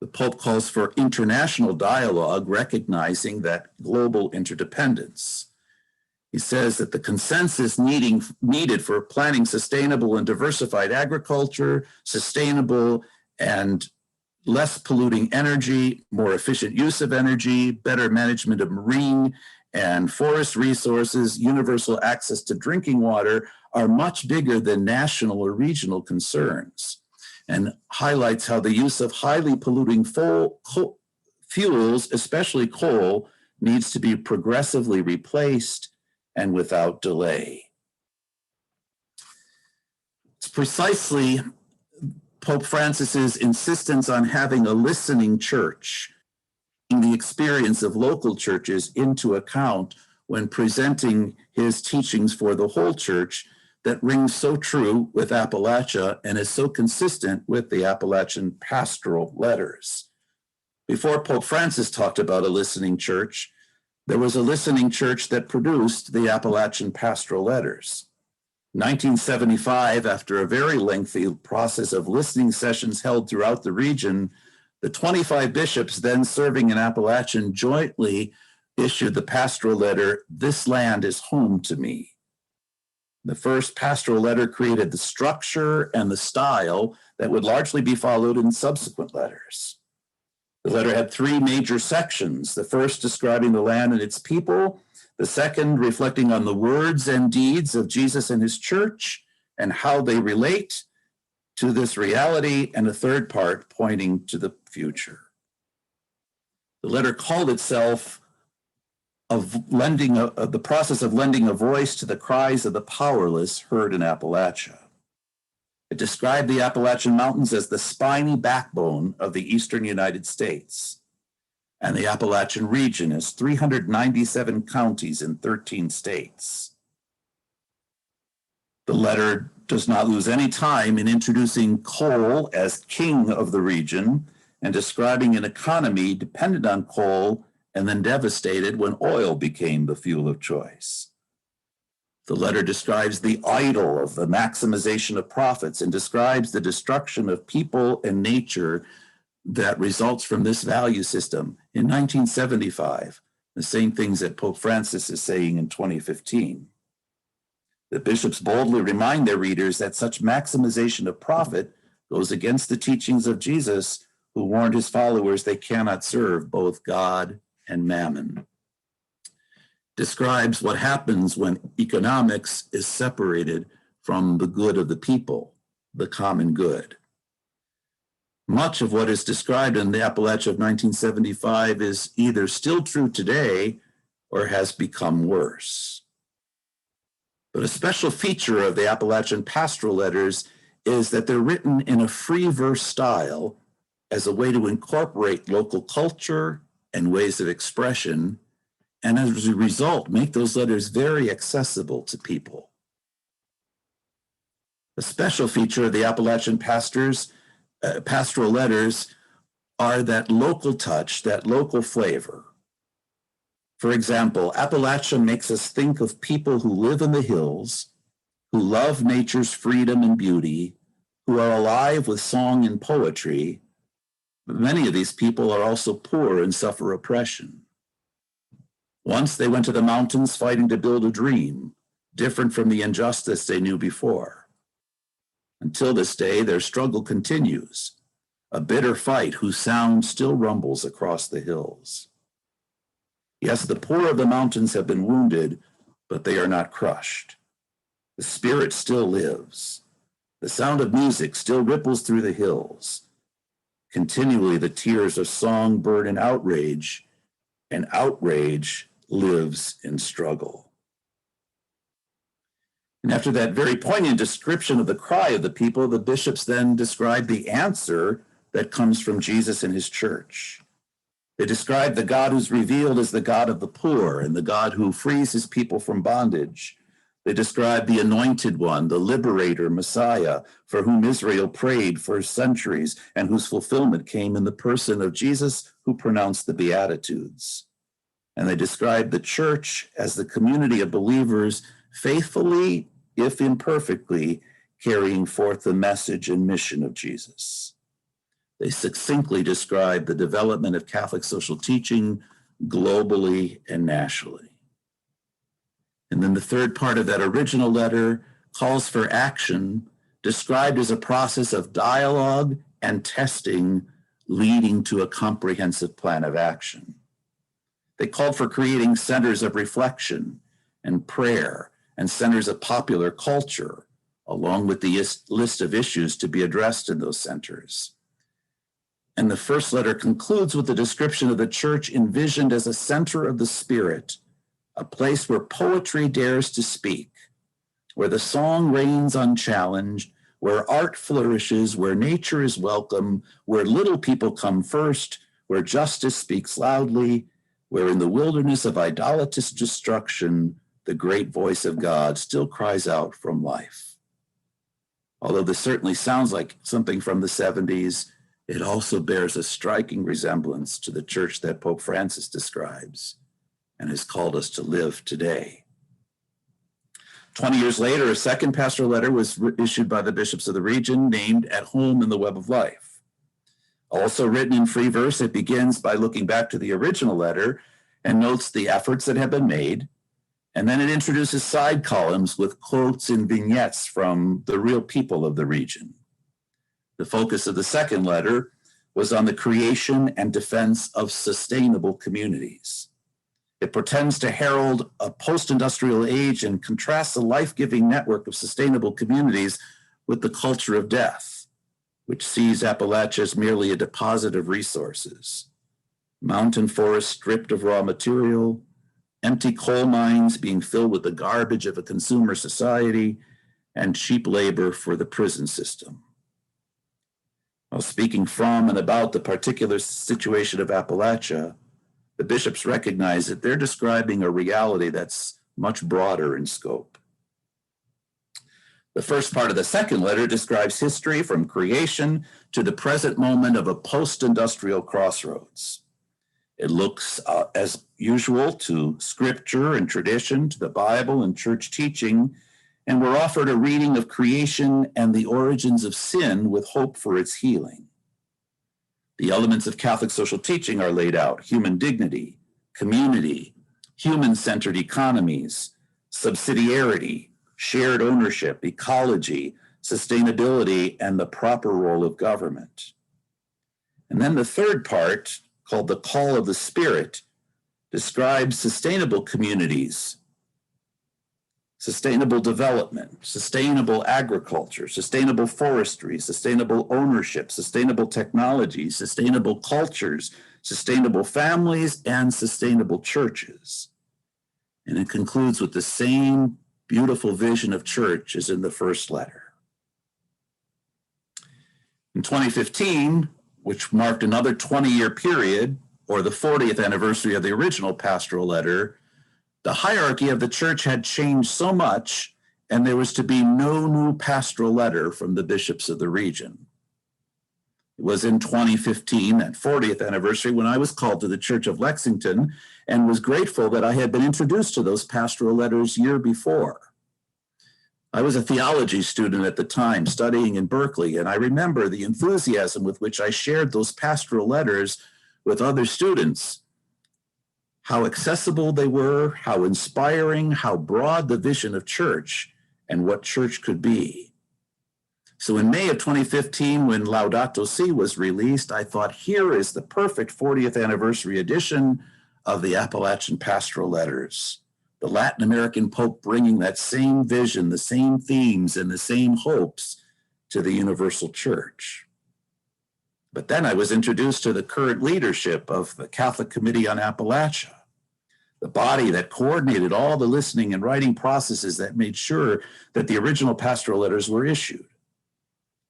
The Pope calls for international dialogue, recognizing that global interdependence. He says that the consensus needed for planning sustainable and diversified agriculture, sustainable and less polluting energy, more efficient use of energy, better management of marine and forest resources, universal access to drinking water are much bigger than national or regional concerns, and highlights how the use of highly polluting fuels, especially coal, needs to be progressively replaced and without delay. It's precisely Pope Francis's insistence on having a listening church, taking the experience of local churches into account when presenting his teachings for the whole church, that rings so true with Appalachia and is so consistent with the Appalachian Pastoral Letters. Before Pope Francis talked about a listening church, there was a listening church that produced the Appalachian Pastoral Letters. In 1975, after a very lengthy process of listening sessions held throughout the region, the 25 bishops then serving in Appalachian jointly issued the pastoral letter, "This land is home to me." The first pastoral letter created the structure and the style that would largely be followed in subsequent letters. The letter had three major sections, the first describing the land and its people, the second reflecting on the words and deeds of Jesus and his church and how they relate to this reality, and the third part pointing to the future. The letter called itself the process of lending a voice to the cries of the powerless heard in Appalachia. It described the Appalachian Mountains as the spiny backbone of the eastern United States, and the Appalachian region as 397 counties in 13 states. The letter does not lose any time in introducing coal as king of the region and describing an economy dependent on coal and then devastated when oil became the fuel of choice. The letter describes the idol of the maximization of profits and describes the destruction of people and nature that results from this value system. In 1975, the same things that Pope Francis is saying in 2015. The bishops boldly remind their readers that such maximization of profit goes against the teachings of Jesus, who warned his followers they cannot serve both God and mammon. Describes what happens when economics is separated from the good of the people, the common good. Much of what is described in the Appalachia of 1975 is either still true today or has become worse. But a special feature of the Appalachian Pastoral Letters is that they're written in a free verse style as a way to incorporate local culture and ways of expression, and as a result, make those letters very accessible to people. A special feature of the Appalachian Pastoral Letters are that local touch, that local flavor. For example, Appalachia makes us think of people who live in the hills, who love nature's freedom and beauty, who are alive with song and poetry. But many of these people are also poor and suffer oppression. Once they went to the mountains fighting to build a dream, different from the injustice they knew before. Until this day, their struggle continues, a bitter fight whose sound still rumbles across the hills. Yes, the poor of the mountains have been wounded, but they are not crushed. The spirit still lives. The sound of music still ripples through the hills. Continually, the tears of song burn in outrage, and outrage lives in struggle. And after that very poignant description of the cry of the people, the bishops then describe the answer that comes from Jesus and his church. They describe the God who's revealed as the God of the poor and the God who frees his people from bondage. They describe the anointed one, the liberator, Messiah, for whom Israel prayed for centuries and whose fulfillment came in the person of Jesus, who pronounced the Beatitudes. And they describe the church as the community of believers faithfully, if imperfectly, carrying forth the message and mission of Jesus. They succinctly describe the development of Catholic social teaching globally and nationally. And then the third part of that original letter calls for action, described as a process of dialogue and testing leading to a comprehensive plan of action. They called for creating centers of reflection and prayer and centers of popular culture, along with the list of issues to be addressed in those centers. And the first letter concludes with a description of the church envisioned as a center of the spirit, a place where poetry dares to speak, where the song reigns unchallenged, where art flourishes, where nature is welcome, where little people come first, where justice speaks loudly, where in the wilderness of idolatrous destruction, the great voice of God still cries out from life. Although this certainly sounds like something from the 70s, it also bears a striking resemblance to the church that Pope Francis describes and has called us to live today. 20 years later, a second pastoral letter was issued by the bishops of the region named At Home in the Web of Life. Also written in free verse, it begins by looking back to the original letter and notes the efforts that have been made. And then it introduces side columns with quotes and vignettes from the real people of the region. The focus of the second letter was on the creation and defense of sustainable communities. It pretends to herald a post-industrial age and contrasts a life-giving network of sustainable communities with the culture of death, which sees Appalachia as merely a deposit of resources. Mountain forests stripped of raw material, empty coal mines being filled with the garbage of a consumer society, and cheap labor for the prison system. While speaking from and about the particular situation of Appalachia, the bishops recognize that they're describing a reality that's much broader in scope. The first part of the second letter describes history from creation to the present moment of a post-industrial crossroads. It looks, as usual, to scripture and tradition, to the Bible and church teaching, and we're offered a reading of creation and the origins of sin with hope for its healing. The elements of Catholic social teaching are laid out: human dignity, community, human-centered economies, subsidiarity, shared ownership, ecology, sustainability, and the proper role of government. And then the third part, called the Call of the Spirit, describes sustainable communities, sustainable development, sustainable agriculture, sustainable forestry, sustainable ownership, sustainable technology, sustainable cultures, sustainable families, and sustainable churches. And it concludes with the same beautiful vision of church as in the first letter. In 2015, which marked another 20-year period, or the 40th anniversary of the original pastoral letter, the hierarchy of the church had changed so much, and there was to be no new pastoral letter from the bishops of the region. It was in 2015, that 40th anniversary, when I was called to the Church of Lexington and was grateful that I had been introduced to those pastoral letters year before. I was a theology student at the time, studying in Berkeley, and I remember the enthusiasm with which I shared those pastoral letters with other students. how accessible they were, how inspiring, how broad the vision of church and what church could be. So in May of 2015, when Laudato Si was released, I thought, here is the perfect 40th anniversary edition of the Appalachian Pastoral Letters. The Latin American Pope bringing that same vision, the same themes, and the same hopes to the universal church. But then I was introduced to the current leadership of the Catholic Committee on Appalachia, the body that coordinated all the listening and writing processes that made sure that the original pastoral letters were issued.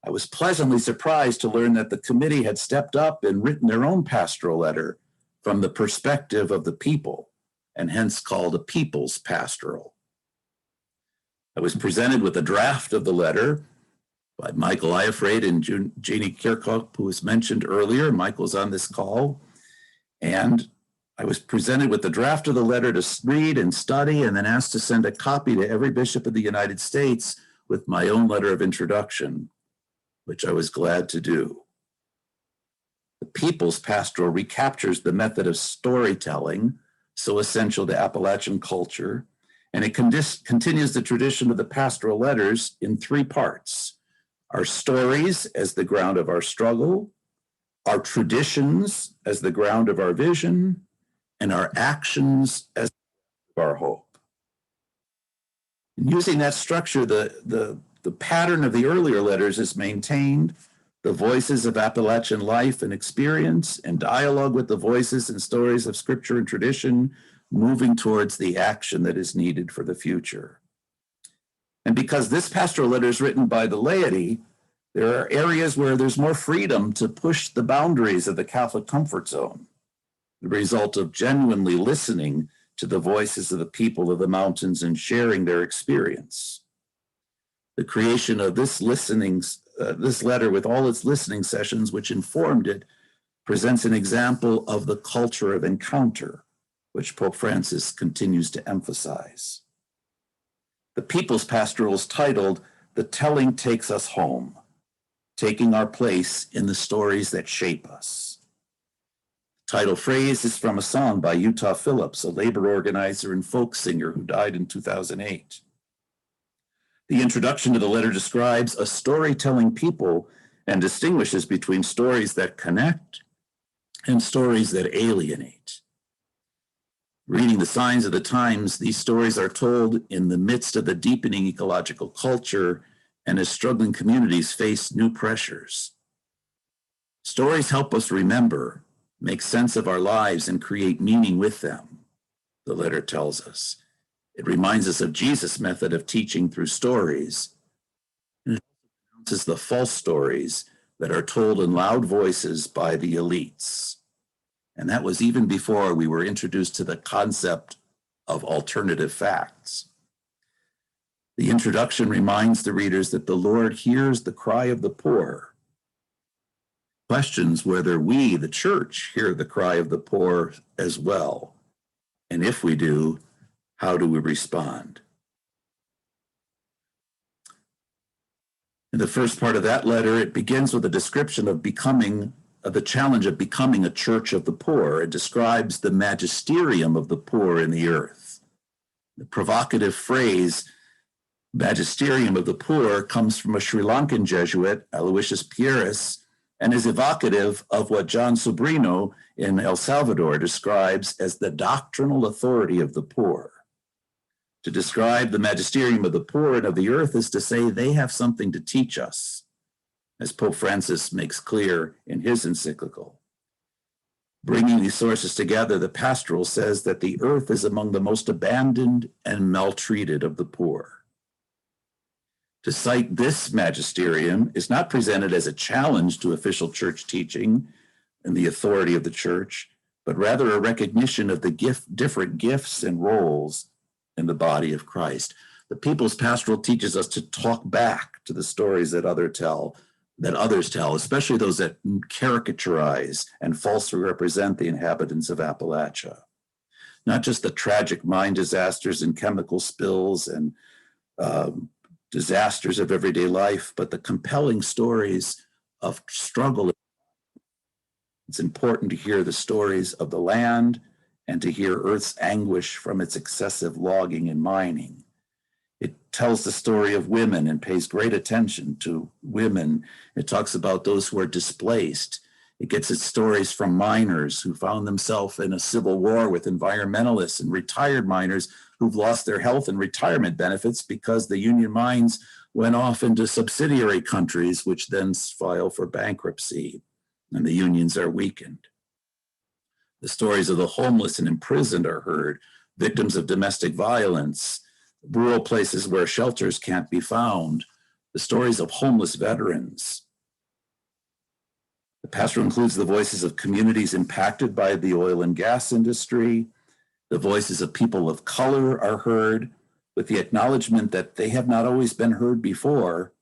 I was pleasantly surprised to learn that the committee had stepped up and written their own pastoral letter from the perspective of the people, and hence called a people's pastoral. I was presented with a draft of the letter by Michael Iafrate and Jeannie Kirkhope, who was mentioned earlier. Michael's on this call. And I was presented with the draft of the letter to read and study, and then asked to send a copy to every bishop of the United States with my own letter of introduction, which I was glad to do. The People's Pastoral recaptures the method of storytelling, so essential to Appalachian culture, and it continues the tradition of the pastoral letters in three parts: our stories as the ground of our struggle, our traditions as the ground of our vision, and our actions as our hope. And using that structure, the pattern of the earlier letters is maintained, the voices of Appalachian life and experience, and dialogue with the voices and stories of scripture and tradition, moving towards the action that is needed for the future. And because this pastoral letter is written by the laity, there are areas where there's more freedom to push the boundaries of the Catholic comfort zone, the result of genuinely listening to the voices of the people of the mountains and sharing their experience. The creation of this letter with all its listening sessions, which informed it, presents an example of the culture of encounter, which Pope Francis continues to emphasize. The People's Pastoral is titled, "The Telling Takes Us Home," taking our place in the stories that shape us. The title phrase is from a song by Utah Phillips, a labor organizer and folk singer who died in 2008. The introduction to the letter describes a storytelling people and distinguishes between stories that connect and stories that alienate. Reading the signs of the times, these stories are told in the midst of the deepening ecological culture and as struggling communities face new pressures. Stories help us remember, make sense of our lives, and create meaning with them, the letter tells us. It reminds us of Jesus' method of teaching through stories. And it announces the false stories that are told in loud voices by the elites. And that was even before we were introduced to the concept of alternative facts. The introduction reminds the readers that the Lord hears the cry of the poor, questions whether we, the church, hear the cry of the poor as well. And if we do, how do we respond? In the first part of that letter, it begins with a description of the challenge of becoming a church of the poor. It describes the magisterium of the poor in the earth. The provocative phrase, magisterium of the poor, comes from a Sri Lankan Jesuit, Aloysius Pieris, and is evocative of what John Sobrino in El Salvador describes as the doctrinal authority of the poor. To describe the magisterium of the poor and of the earth is to say they have something to teach us, as Pope Francis makes clear in his encyclical. Bringing these sources together, the pastoral says that the earth is among the most abandoned and maltreated of the poor. To cite this magisterium is not presented as a challenge to official church teaching and the authority of the church, but rather a recognition of the different gifts and roles in the body of Christ. The People's Pastoral teaches us to talk back to the stories that others tell, especially those that caricaturize and falsely represent the inhabitants of Appalachia. Not just the tragic mine disasters and chemical spills and disasters of everyday life, but the compelling stories of struggle. It's important to hear the stories of the land and to hear Earth's anguish from its excessive logging and mining. It tells the story of women and pays great attention to women. It talks about those who are displaced. It gets its stories from miners who found themselves in a civil war with environmentalists and retired miners who've lost their health and retirement benefits because the union mines went off into subsidiary countries, which then file for bankruptcy, and the unions are weakened. The stories of the homeless and imprisoned are heard, victims of domestic violence, rural places where shelters can't be found, the stories of homeless veterans. The pastoral includes the voices of communities impacted by the oil and gas industry. The voices of people of color are heard with the acknowledgement that they have not always been heard before,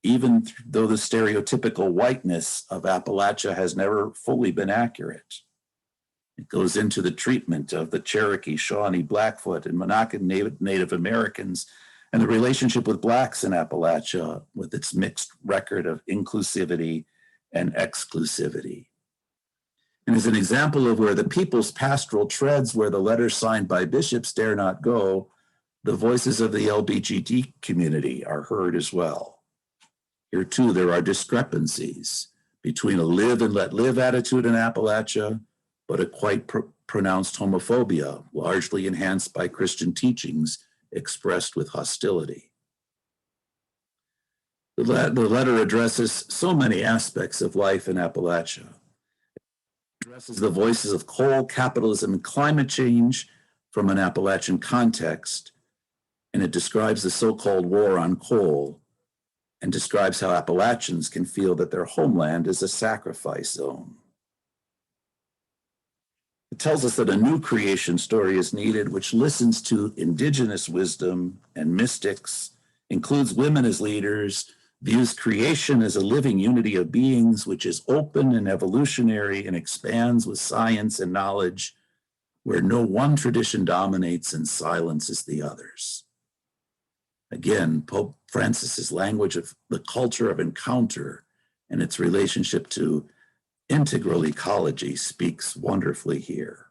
even though the stereotypical whiteness of Appalachia has never fully been accurate. It goes into the treatment of the Cherokee, Shawnee, Blackfoot, and Monacan Native Americans and the relationship with Blacks in Appalachia with its mixed record of inclusivity and exclusivity. And as an example of where the people's pastoral treads where the letters signed by bishops dare not go, the voices of the LGBT community are heard as well. Here too, there are discrepancies between a live and let live attitude in Appalachia, but a quite pronounced homophobia, largely enhanced by Christian teachings expressed with hostility. The letter addresses so many aspects of life in Appalachia. It addresses the voices of coal, capitalism, and climate change from an Appalachian context, and it describes the so-called war on coal and describes how Appalachians can feel that their homeland is a sacrifice zone. It tells us that a new creation story is needed, which listens to indigenous wisdom and mystics, includes women as leaders, views creation as a living unity of beings, which is open and evolutionary and expands with science and knowledge, where no one tradition dominates and silences the others. Again, Pope Francis's language of the culture of encounter and its relationship to integral ecology speaks wonderfully here.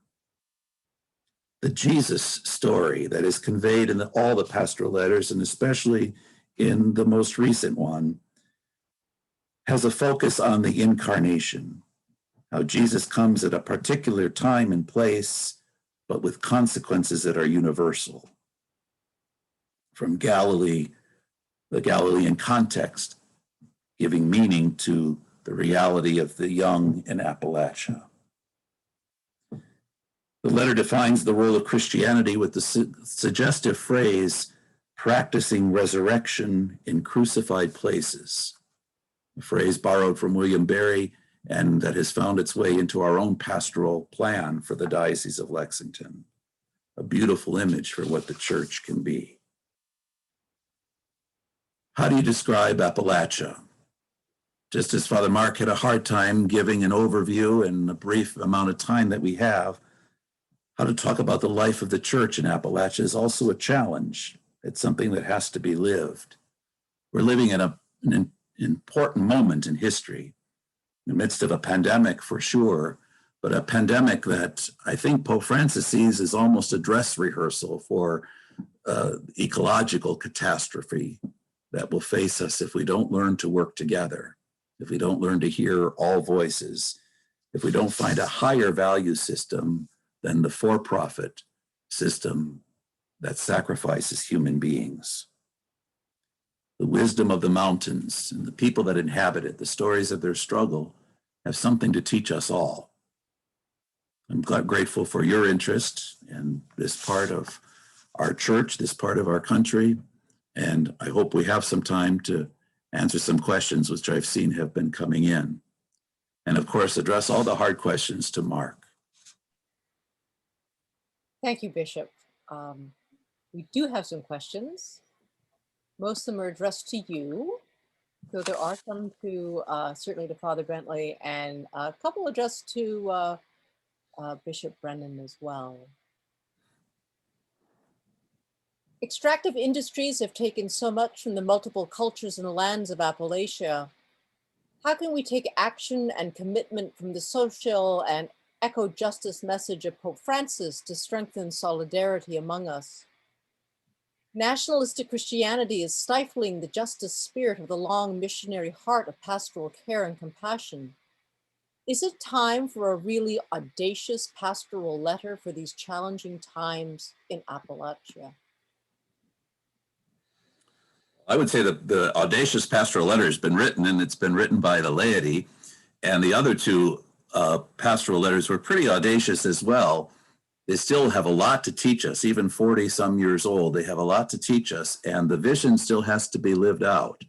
The Jesus story that is conveyed in all the pastoral letters, and especially in the most recent one, has a focus on the incarnation, how Jesus comes at a particular time and place, but with consequences that are universal. From Galilee, the Galilean context, giving meaning to the reality of the young in Appalachia. The letter defines the role of Christianity with the suggestive phrase, practicing resurrection in crucified places, a phrase borrowed from William Barry and that has found its way into our own pastoral plan for the Diocese of Lexington, a beautiful image for what the church can be. How do you describe Appalachia? Just as Father Mark had a hard time giving an overview in the brief amount of time that we have, how to talk about the life of the church in Appalachia is also a challenge. It's something that has to be lived. We're living in an important moment in history, in the midst of a pandemic for sure, but a pandemic that I think Pope Francis sees as almost a dress rehearsal for ecological catastrophe that will face us if we don't learn to work together, if we don't learn to hear all voices, if we don't find a higher value system than the for-profit system that sacrifices human beings. The wisdom of the mountains and the people that inhabit it, the stories of their struggle, have something to teach us all. I'm grateful for your interest in this part of our church, this part of our country, and I hope we have some time to answer some questions which I've seen have been coming in. And of course, address all the hard questions to Mark. Thank you, Bishop. We do have some questions. Most of them are addressed to you, though there are some to certainly to Father Bentley and a couple addressed to Bishop Brennan as well. Extractive industries have taken so much from the multiple cultures and lands of Appalachia. How can we take action and commitment from the social and echo justice message of Pope Francis to strengthen solidarity among us. Nationalistic Christianity is stifling the justice spirit of the long missionary heart of pastoral care and compassion. Is it time for a really audacious pastoral letter for these challenging times in Appalachia? I would say that the audacious pastoral letter has been written, and it's been written by the laity. And the other two pastoral letters were pretty audacious as well. They still have a lot to teach us, even 40 some years old. They have a lot to teach us, and the vision still has to be lived out.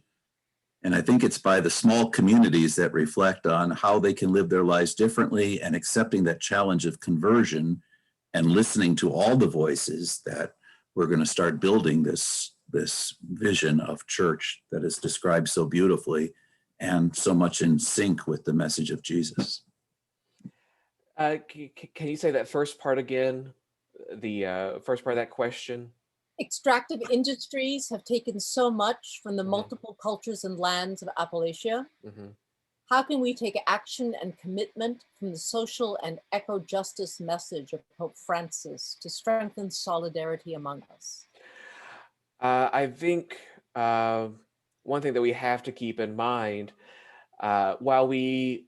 And I think it's by the small communities that reflect on how they can live their lives differently and accepting that challenge of conversion and listening to all the voices that we're going to start building this vision of church that is described so beautifully and so much in sync with the message of Jesus. Can you say that first part again? The first part of that question? Extractive industries have taken so much from the multiple cultures and lands of Appalachia. How can we take action and commitment from the social and eco-justice message of Pope Francis to strengthen solidarity among us? I think one thing that we have to keep in mind, while we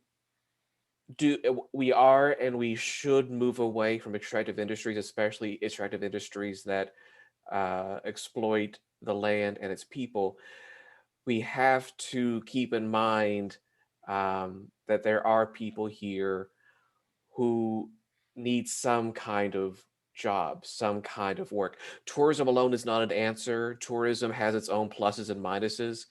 are and we should move away from extractive industries, especially extractive industries that exploit the land and its people, we have to keep in mind that there are people here who need some kind of job, some kind of work. Tourism alone is not an answer. Tourism has its own pluses and minuses.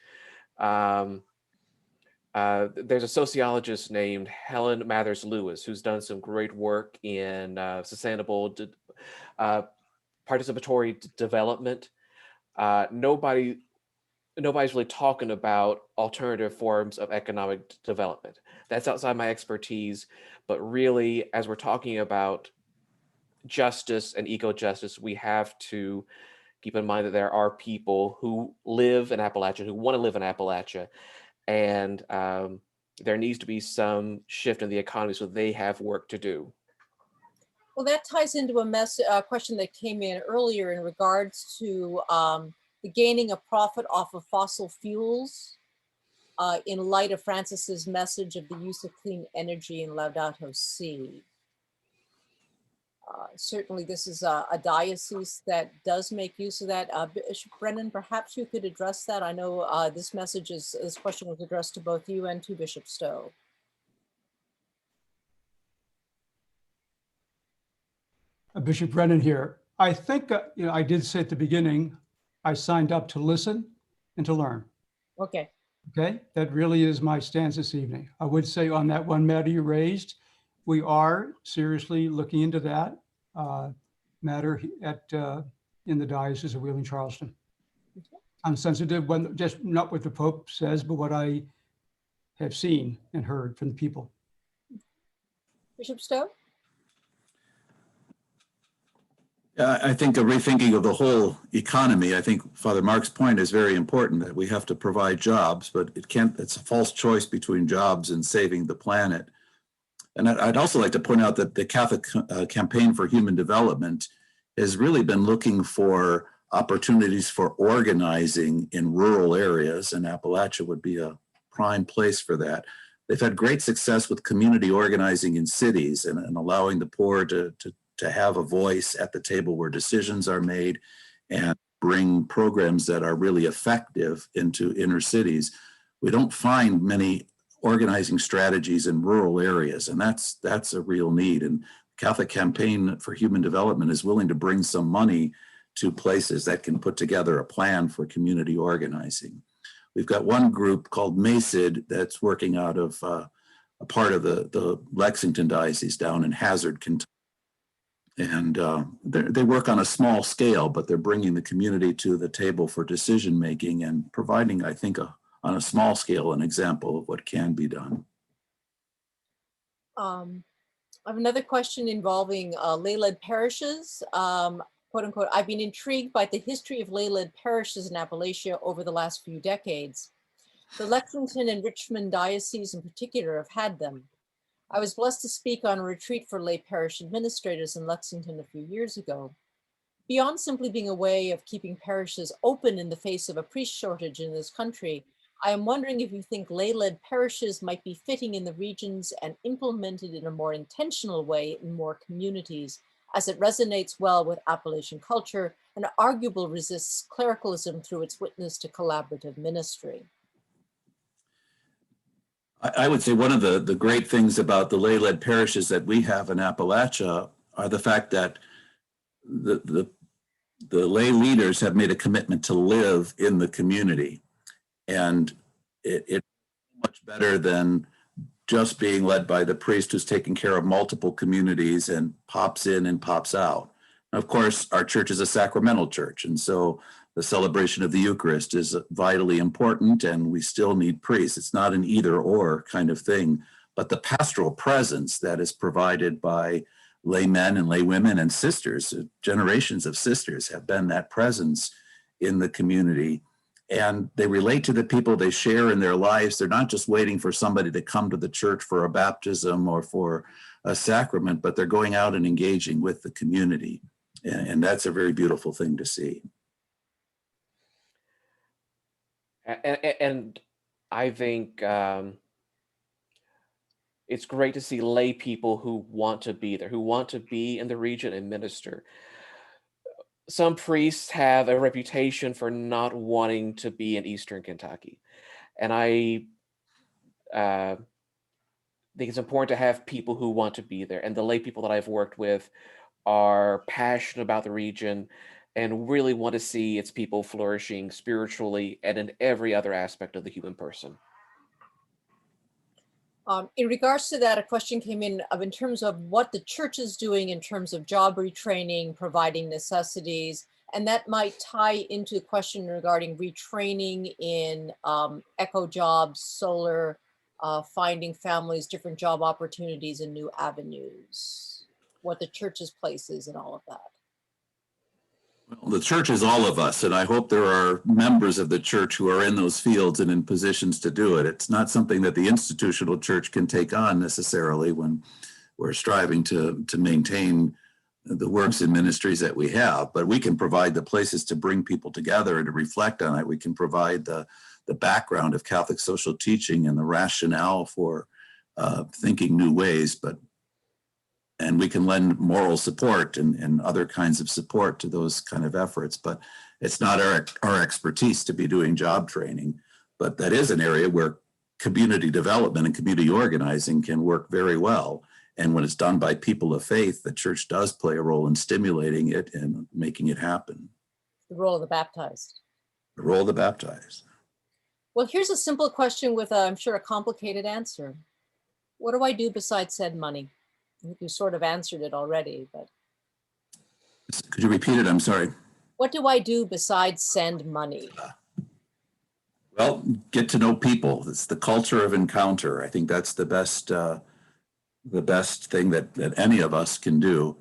There's a sociologist named Helen Mathers Lewis who's done some great work in sustainable participatory development. Nobody's really talking about alternative forms of economic development. That's outside my expertise, but really, as we're talking about justice and eco-justice, we have to keep in mind that there are people who live in Appalachia, who want to live in Appalachia, and there needs to be some shift in the economy so they have work to do. Well, that ties into a question that came in earlier in regards to the gaining of profit off of fossil fuels in light of Francis's message of the use of clean energy in Laudato Si. Certainly, this is a diocese that does make use of that. Bishop Brennan, perhaps you could address that. I know this question was addressed to both you and to Bishop Stowe. Bishop Brennan here. I think, I did say at the beginning, I signed up to listen and to learn. Okay. Okay, that really is my stance this evening. I would say on that one matter you raised, we are seriously looking into that matter in the Diocese of Wheeling Charleston. Okay. I'm sensitive, when just not what the Pope says, but what I have seen and heard from the people. Bishop Stowe? I think a rethinking of the whole economy. I think Father Mark's point is very important, that we have to provide jobs, but it's a false choice between jobs and saving the planet. And I'd also like to point out that the Catholic Campaign for Human Development has really been looking for opportunities for organizing in rural areas, and Appalachia would be a prime place for that. They've had great success with community organizing in cities and allowing the poor to have a voice at the table where decisions are made and bring programs that are really effective into inner cities. We don't find many organizing strategies in rural areas, and that's a real need. And Catholic Campaign for Human Development is willing to bring some money to places that can put together a plan for community organizing. We've got one group called MACID that's working out of a part of the Lexington Diocese down in Hazard, Kentucky. And they work on a small scale, but they're bringing the community to the table for decision making and providing, I think, on a small scale, an example of what can be done. I have another question involving lay-led parishes. Quote unquote, I've been intrigued by the history of lay-led parishes in Appalachia over the last few decades. The Lexington and Richmond dioceses in particular have had them. I was blessed to speak on a retreat for lay parish administrators in Lexington a few years ago. Beyond simply being a way of keeping parishes open in the face of a priest shortage in this country, I am wondering if you think lay-led parishes might be fitting in the regions and implemented in a more intentional way in more communities, as it resonates well with Appalachian culture and arguably resists clericalism through its witness to collaborative ministry. I would say one of the great things about the lay-led parishes that we have in Appalachia are the fact that the lay leaders have made a commitment to live in the community. And it's much better than just being led by the priest who's taking care of multiple communities and pops in and pops out. Of course, our church is a sacramental church, and so the celebration of the Eucharist is vitally important, and we still need priests. It's not an either or kind of thing, but the pastoral presence that is provided by laymen and laywomen and sisters, generations of sisters have been that presence in the community. And they relate to the people they share in their lives. They're not just waiting for somebody to come to the church for a baptism or for a sacrament, but they're going out and engaging with the community. And that's a very beautiful thing to see. And I think it's great to see lay people who want to be there, who want to be in the region and minister. Some priests have a reputation for not wanting to be in Eastern Kentucky. And I think it's important to have people who want to be there. And the lay people that I've worked with are passionate about the region and really want to see its people flourishing spiritually and in every other aspect of the human person. In regards to that, a question came in terms of what the church is doing in terms of job retraining, providing necessities, and that might tie into a question regarding retraining in eco jobs, solar, finding families, different job opportunities and new avenues, what the church's place is and all of that. Well, the church is all of us, and I hope there are members of the church who are in those fields and in positions to do it. It's not something that the institutional church can take on necessarily when we're striving to maintain the works and ministries that we have, but we can provide the places to bring people together and to reflect on it. We can provide the background of Catholic social teaching and the rationale for thinking new ways, and we can lend moral support and other kinds of support to those kind of efforts. But it's not our expertise to be doing job training, but that is an area where community development and community organizing can work very well. And when it's done by people of faith, the church does play a role in stimulating it and making it happen. The role of the baptized. The role of the baptized. Well, here's a simple question with, I'm sure, a complicated answer. What do I do besides send money? I think you sort of answered it already, but. Could you repeat it? I'm sorry. What do I do besides send money? Well, get to know people. It's the culture of encounter. I think that's the best thing that any of us can do.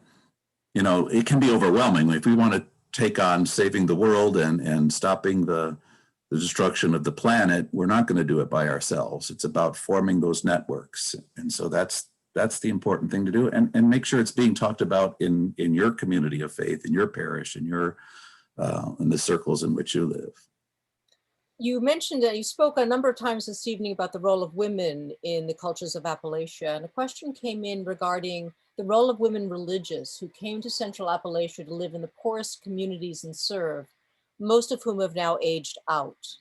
You know, it can be overwhelming. If we want to take on saving the world and stopping the destruction of the planet, we're not going to do it by ourselves. It's about forming those networks. And so that's the important thing to do, and make sure it's being talked about in your community of faith, in your parish, in the circles in which you live. You mentioned that you spoke a number of times this evening about the role of women in the cultures of Appalachia, and a question came in regarding the role of women religious who came to Central Appalachia to live in the poorest communities and serve, most of whom have now aged out.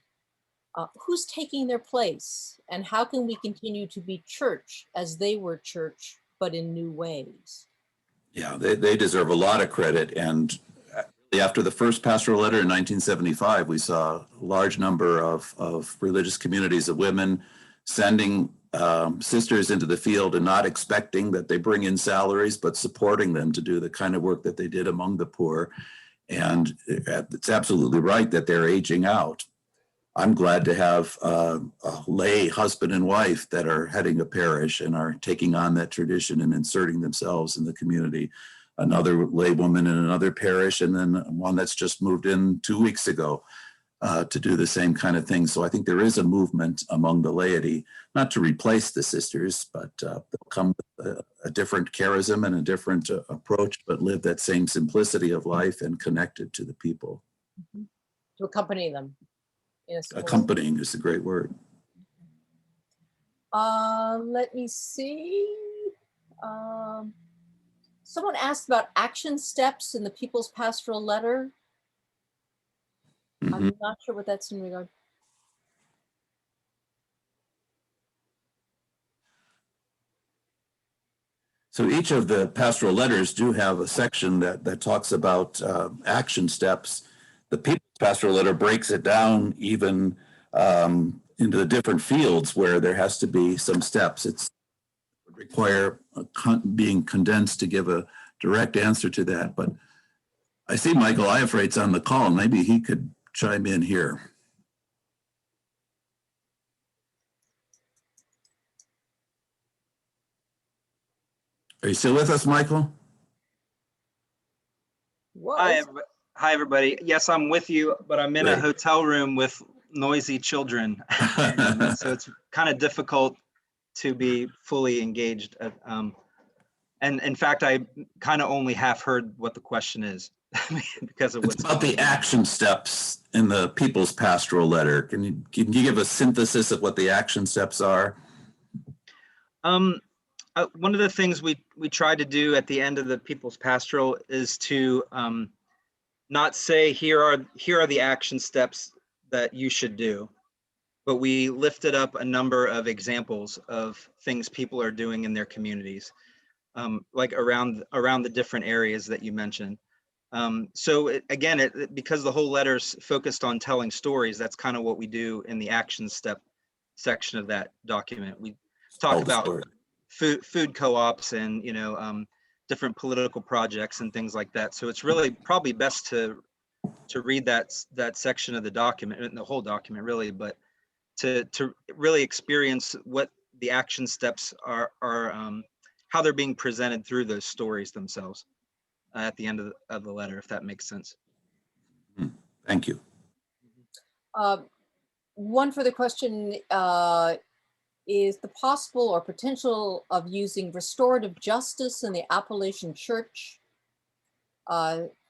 Who's taking their place, and how can we continue to be church as they were church, but in new ways? Yeah, they deserve a lot of credit. And after the first pastoral letter in 1975, we saw a large number of religious communities of women sending sisters into the field and not expecting that they bring in salaries, but supporting them to do the kind of work that they did among the poor. And it's absolutely right that they're aging out. I'm glad to have a lay husband and wife that are heading a parish and are taking on that tradition and inserting themselves in the community. Another lay woman in another parish, and then one that's just moved in 2 weeks ago. to do the same kind of thing. So I think there is a movement among the laity, not to replace the sisters, but they'll come with a different charism and a different approach, but live that same simplicity of life and connected to the people. To accompany them. In a similar way. Accompanying is a great word. Let me see. Someone asked about action steps in the People's Pastoral Letter. Mhm. I'm not sure what that's in regard. So each of the pastoral letters do have a section that talks about action steps. The People's Pastoral Letter breaks it down even into the different fields where there has to be some steps. It would require being condensed to give a direct answer to that. But I see Michael Iafrate's on the call. Maybe he could chime in here. Are you still with us, Michael? Was. Hi, everybody. Yes, I'm with you, but I'm in a Great. hotel room with noisy children. And so it's kind of difficult to be fully engaged. And in fact, I kind of only half heard what the question is because of It's what's about the action steps in the People's Pastoral Letter. Can you give a synthesis of what the action steps are? One of the things we try to do at the end of the People's Pastoral is to not say here are the action steps that you should do, but we lifted up a number of examples of things people are doing in their communities, like around the different areas that you mentioned. So because the whole letter's focused on telling stories, that's kind of what we do in the action step section of that document. We talk about food co-ops and different political projects and things like that. So it's really probably best to read that section of the document, and the whole document really, but to really experience what the action steps are how they're being presented through those stories themselves at the end of the letter, if that makes sense. Thank you. One further question is the possible or potential of using restorative justice in the Appalachian Church.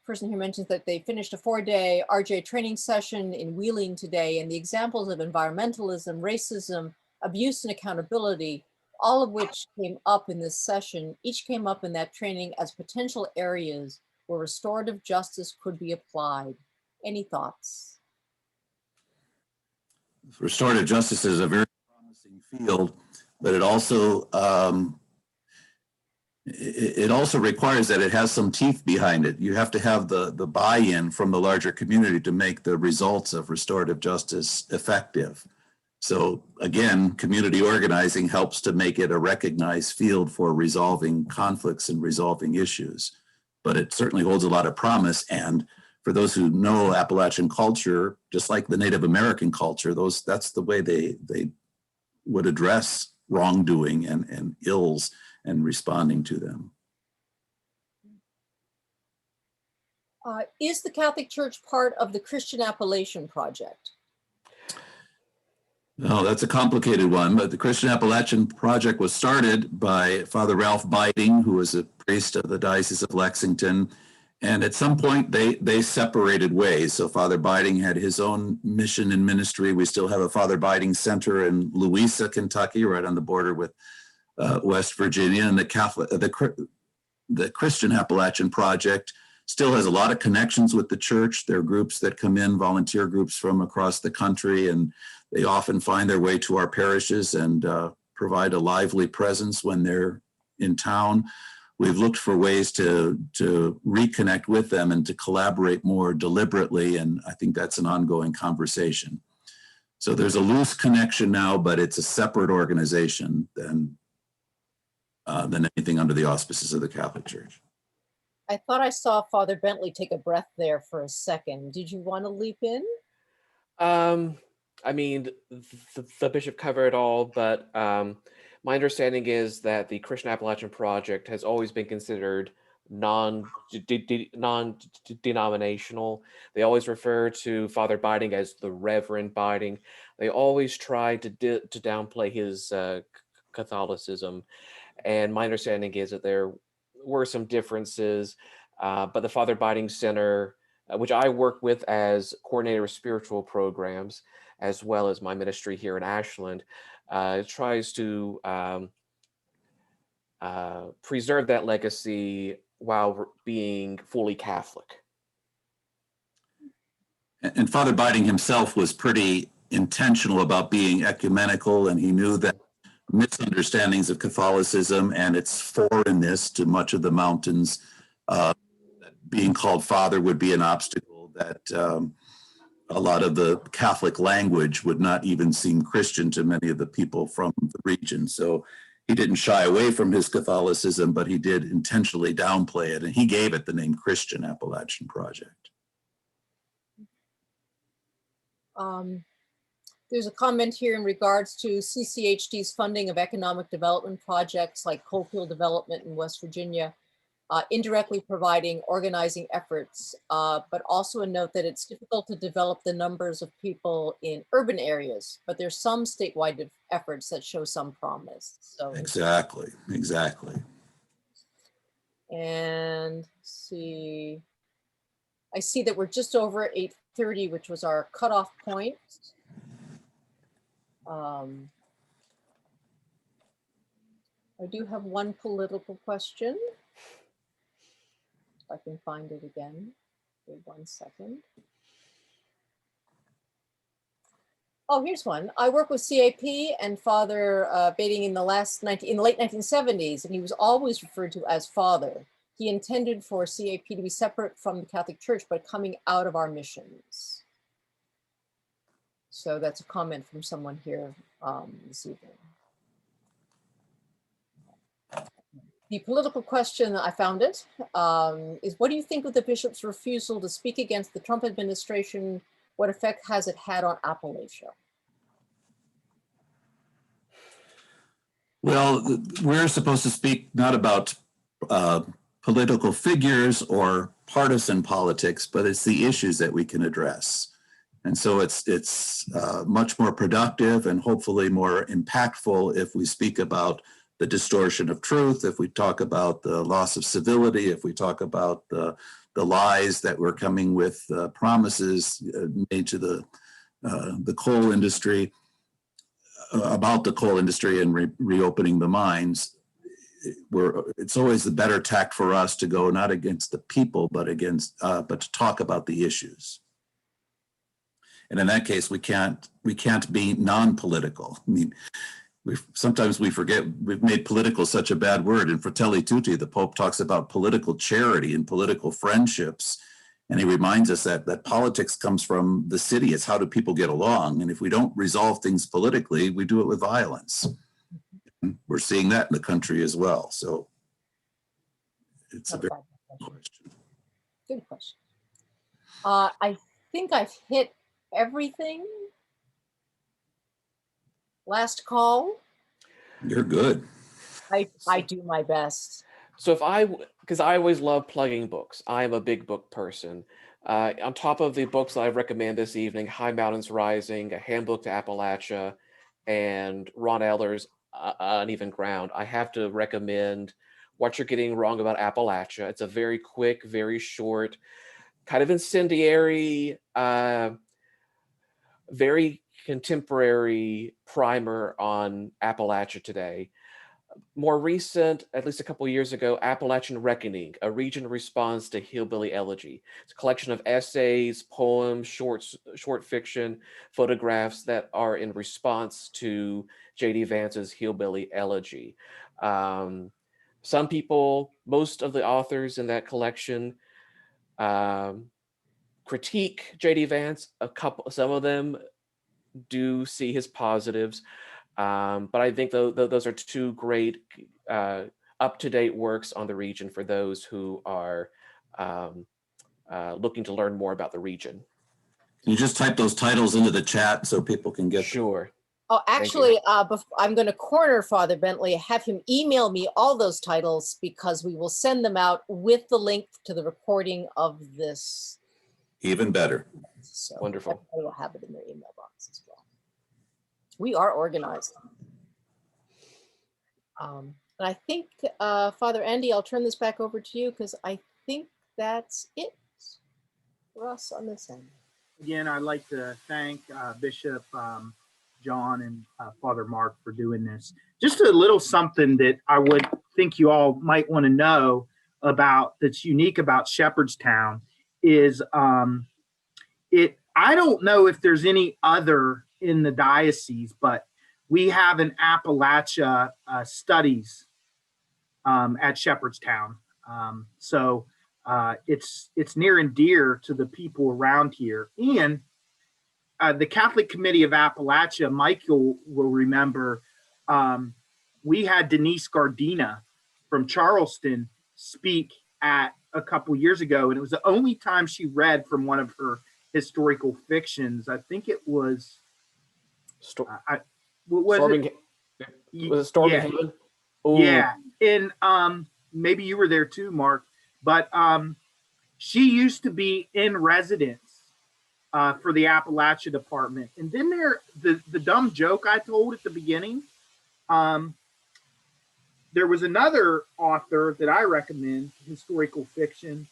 Person here mentions that they finished a 4-day RJ training session in Wheeling today, and the examples of environmentalism, racism, abuse, and accountability, all of which came up in this session, each came up in that training as potential areas where restorative justice could be applied. Any thoughts? Restorative justice is a very promising field, but it also requires that it has some teeth behind it. You have to have the buy-in from the larger community to make the results of restorative justice effective. So again, community organizing helps to make it a recognized field for resolving conflicts and resolving issues. But it certainly holds a lot of promise. And for those who know Appalachian culture, just like the Native American culture, that's the way they would address wrongdoing and ills and responding to them. Is the Catholic Church part of the Christian Appellation Project? No, that's a complicated one, but the Christian Appalachian Project was started by Father Ralph Biding, who was a priest of the Diocese of Lexington. And at some point they separated ways. So Father Biding had his own mission and ministry. We still have a Father Biding Center in Louisa, Kentucky, right on the border with West Virginia. And the Christian Appalachian Project still has a lot of connections with the church. There are groups that come in, volunteer groups from across the country, and they often find their way to our parishes and provide a lively presence when they're in town. We've looked for ways to reconnect with them and to collaborate more deliberately, and I think that's an ongoing conversation. So there's a loose connection now, but it's a separate organization than anything under the auspices of the Catholic Church. I thought I saw Father Bentley take a breath there for a second. Did you want to leap in? I mean, the bishop covered it all, but my understanding is that the Christian Appalachian Project has always been considered non-denominational. They always refer to Father Biding as the Reverend Biding. They always try to downplay his Catholicism. And my understanding is that there were some differences, but the Father Biding Center, which I work with as coordinator of spiritual programs, as well as my ministry here in Ashland, tries to preserve that legacy while being fully Catholic. And Father Biding himself was pretty intentional about being ecumenical, and he knew that misunderstandings of Catholicism and its foreignness to much of the mountains, that being called father would be an obstacle, that a lot of the Catholic language would not even seem Christian to many of the people from the region. So he didn't shy away from his Catholicism, but he did intentionally downplay it, and he gave it the name Christian Appalachian Project. There's a comment here in regards to CCHD's funding of economic development projects like coalfield development in West Virginia, indirectly providing organizing efforts, but also a note that it's difficult to develop the numbers of people in urban areas, but there's some statewide efforts that show some promise. So Exactly. And let's see, I see that we're just over 8:30, which was our cutoff point. I do have one political question. If I can find it again. Wait 1 second. Oh, here's one. I work with CAP and Father Bading in the late 1970s, and he was always referred to as Father. He intended for CAP to be separate from the Catholic Church, but coming out of our missions. So that's a comment from someone here this evening. The political question, I found it, is what do you think of the bishop's refusal to speak against the Trump administration? What effect has it had on Appalachia? Well, we're supposed to speak not about political figures or partisan politics, but it's the issues that we can address. And so it's much more productive and hopefully more impactful if we speak about the distortion of truth, if we talk about the loss of civility, if we talk about the lies that were coming with promises made to the coal industry, about the coal industry and reopening the mines. It's always the better tact for us to go not against the people, but to talk about the issues. And in that case, we can't be non-political. I mean, sometimes we forget we've made political such a bad word. In Fratelli Tutti, the Pope talks about political charity and political friendships. And he reminds us that politics comes from the city. It's how do people get along? And if we don't resolve things politically, we do it with violence. And we're seeing that in the country as well. So it's a very good question. Good question. I think I've hit everything. Last call. You're good. I do my best. So because I always love plugging books. I am a big book person. On top of the books that I recommend this evening, High Mountains Rising, A Handbook to Appalachia, and Ron Eller's Uneven Ground, I have to recommend What You're Getting Wrong About Appalachia. It's a very quick, very short, kind of incendiary, very contemporary primer on Appalachia today. More recent, at least a couple of years ago, Appalachian Reckoning, a region response to Hillbilly Elegy. It's a collection of essays, poems, short fiction, photographs that are in response to J.D. Vance's Hillbilly Elegy. Some people, most of the authors in that collection, critique J.D. Vance. Some of them do see his positives. But I think those are two great up-to-date works on the region for those who are looking to learn more about the region. Can you just type those titles into the chat so people can get Sure. Oh, you. actually, I'm going to corner Father Bentley, have him email me all those titles because we will send them out with the link to the recording of this. Even better. So Wonderful. everybody will have it in their email box as well. We are organized. And I think, Father Andy, I'll turn this back over to you because I think that's it for us on this end. Again, I'd like to thank Bishop John and Father Mark for doing this. Just a little something that I would think you all might want to know about that's unique about Shepherdstown is I don't know if there's any other in the diocese, but we have an Appalachia studies at Shepherdstown. So it's near and dear to the people around here. And the Catholic Committee of Appalachia, Michael will remember, we had Denise Gardina from Charleston speak at a couple years ago, and it was the only time she read from one of her historical fictions. I think it was, what was Storming, it? was it Storming Yeah. Heaven? Ooh. Yeah, and maybe you were there too, Mark, but she used to be in residence for the Appalachia department. And then the dumb joke I told at the beginning, there was another author that I recommend, historical fiction,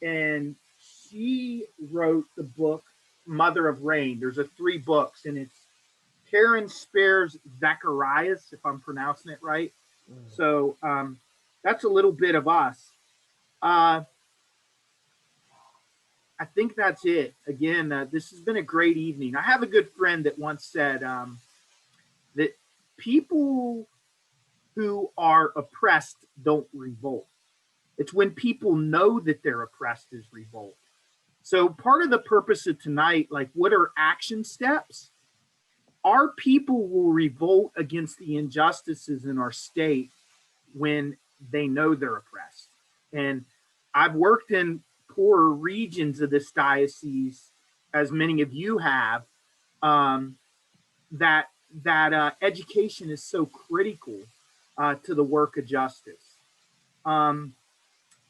and she wrote the book Mother of Rain. There's 3 books, and it's Karen Spears Zacharias, if I'm pronouncing it right. So that's a little bit of us. I think that's it. Again, this has been a great evening. I have a good friend that once said that people who are oppressed don't revolt. It's when people know that they're oppressed is revolt. So part of the purpose of tonight, like what are action steps? Our people will revolt against the injustices in our state when they know they're oppressed. And I've worked in poorer regions of this diocese, as many of you have, that education is so critical to the work of justice.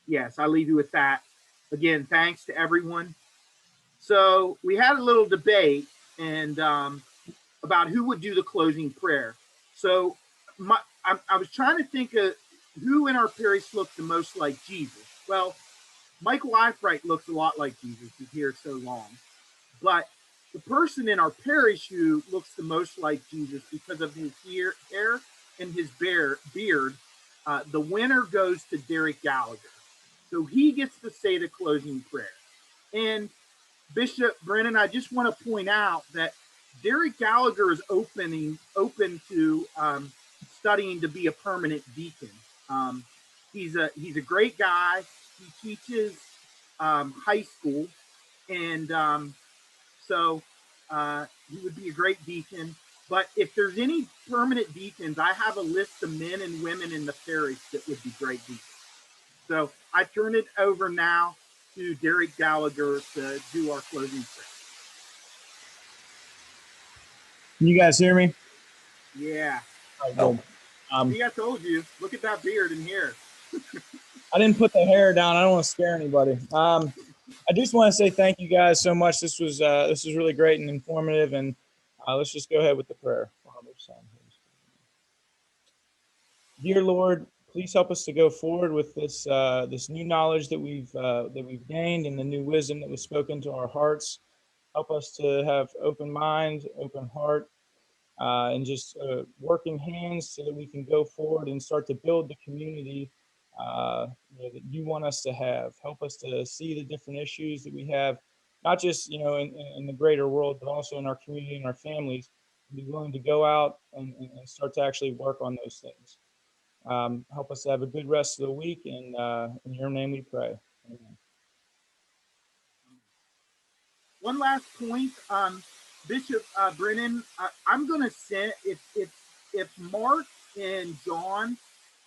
Yes, I leave you with that. Again, thanks to everyone. So we had a little debate and about who would do the closing prayer. So I was trying to think of who in our parish looked the most like Jesus. Well, Michael Eifright looks a lot like Jesus. He's here so long. But the person in our parish who looks the most like Jesus because of his hair and his beard, the winner goes to Derek Gallagher. So he gets to say the closing prayer. And Bishop Brennan, I just want to point out that Derek Gallagher is open to studying to be a permanent deacon. He's a great guy. He teaches high school, and so he would be a great deacon. But if there's any permanent deacons, I have a list of men and women in the parish that would be great deacons. So I turn it over now to Derek Gallagher to do our closing prayer. Can you guys hear me? Yeah. Oh, See, I told you. Look at that beard and hair. I didn't put the hair down. I don't want to scare anybody. I just want to say thank you guys so much. This was really great and informative. And let's just go ahead with the prayer. Father, Son, Holy Spirit. Dear Lord, please help us to go forward with this this new knowledge that we've gained and the new wisdom that was spoken to our hearts. Help us to have open mind, open heart, and just working hands so that we can go forward and start to build the community that you want us to have. Help us to see the different issues that we have, not just in the greater world, but also in our community and our families. Be willing to go out and start to actually work on those things. Help us to have a good rest of the week, and in your name we pray. Amen. One last point, Bishop Brennan. I'm going to send if Mark and John,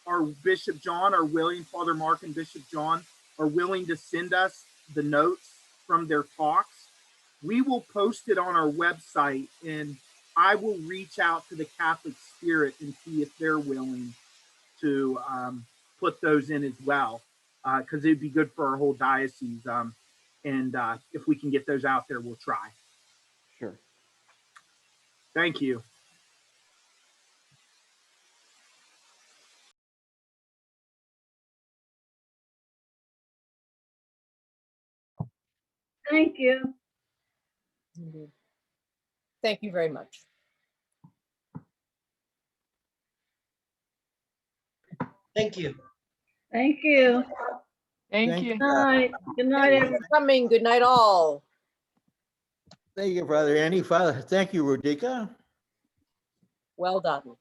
or Bishop John, are willing. Father Mark and Bishop John are willing to send us the notes from their talks. We will post it on our website, and I will reach out to the Catholic Spirit and see if they're willing to put those in as well, because it'd be good for our whole diocese. And if we can get those out there, we'll try. Sure. Thank you. Thank you. Indeed. Thank you very much. Thank you. Thank you. Thank you. Good night. Good night, Thank you everyone. for coming. Good night, all. Thank you, Brother Andy. Father, thank you, Rodica. Well done.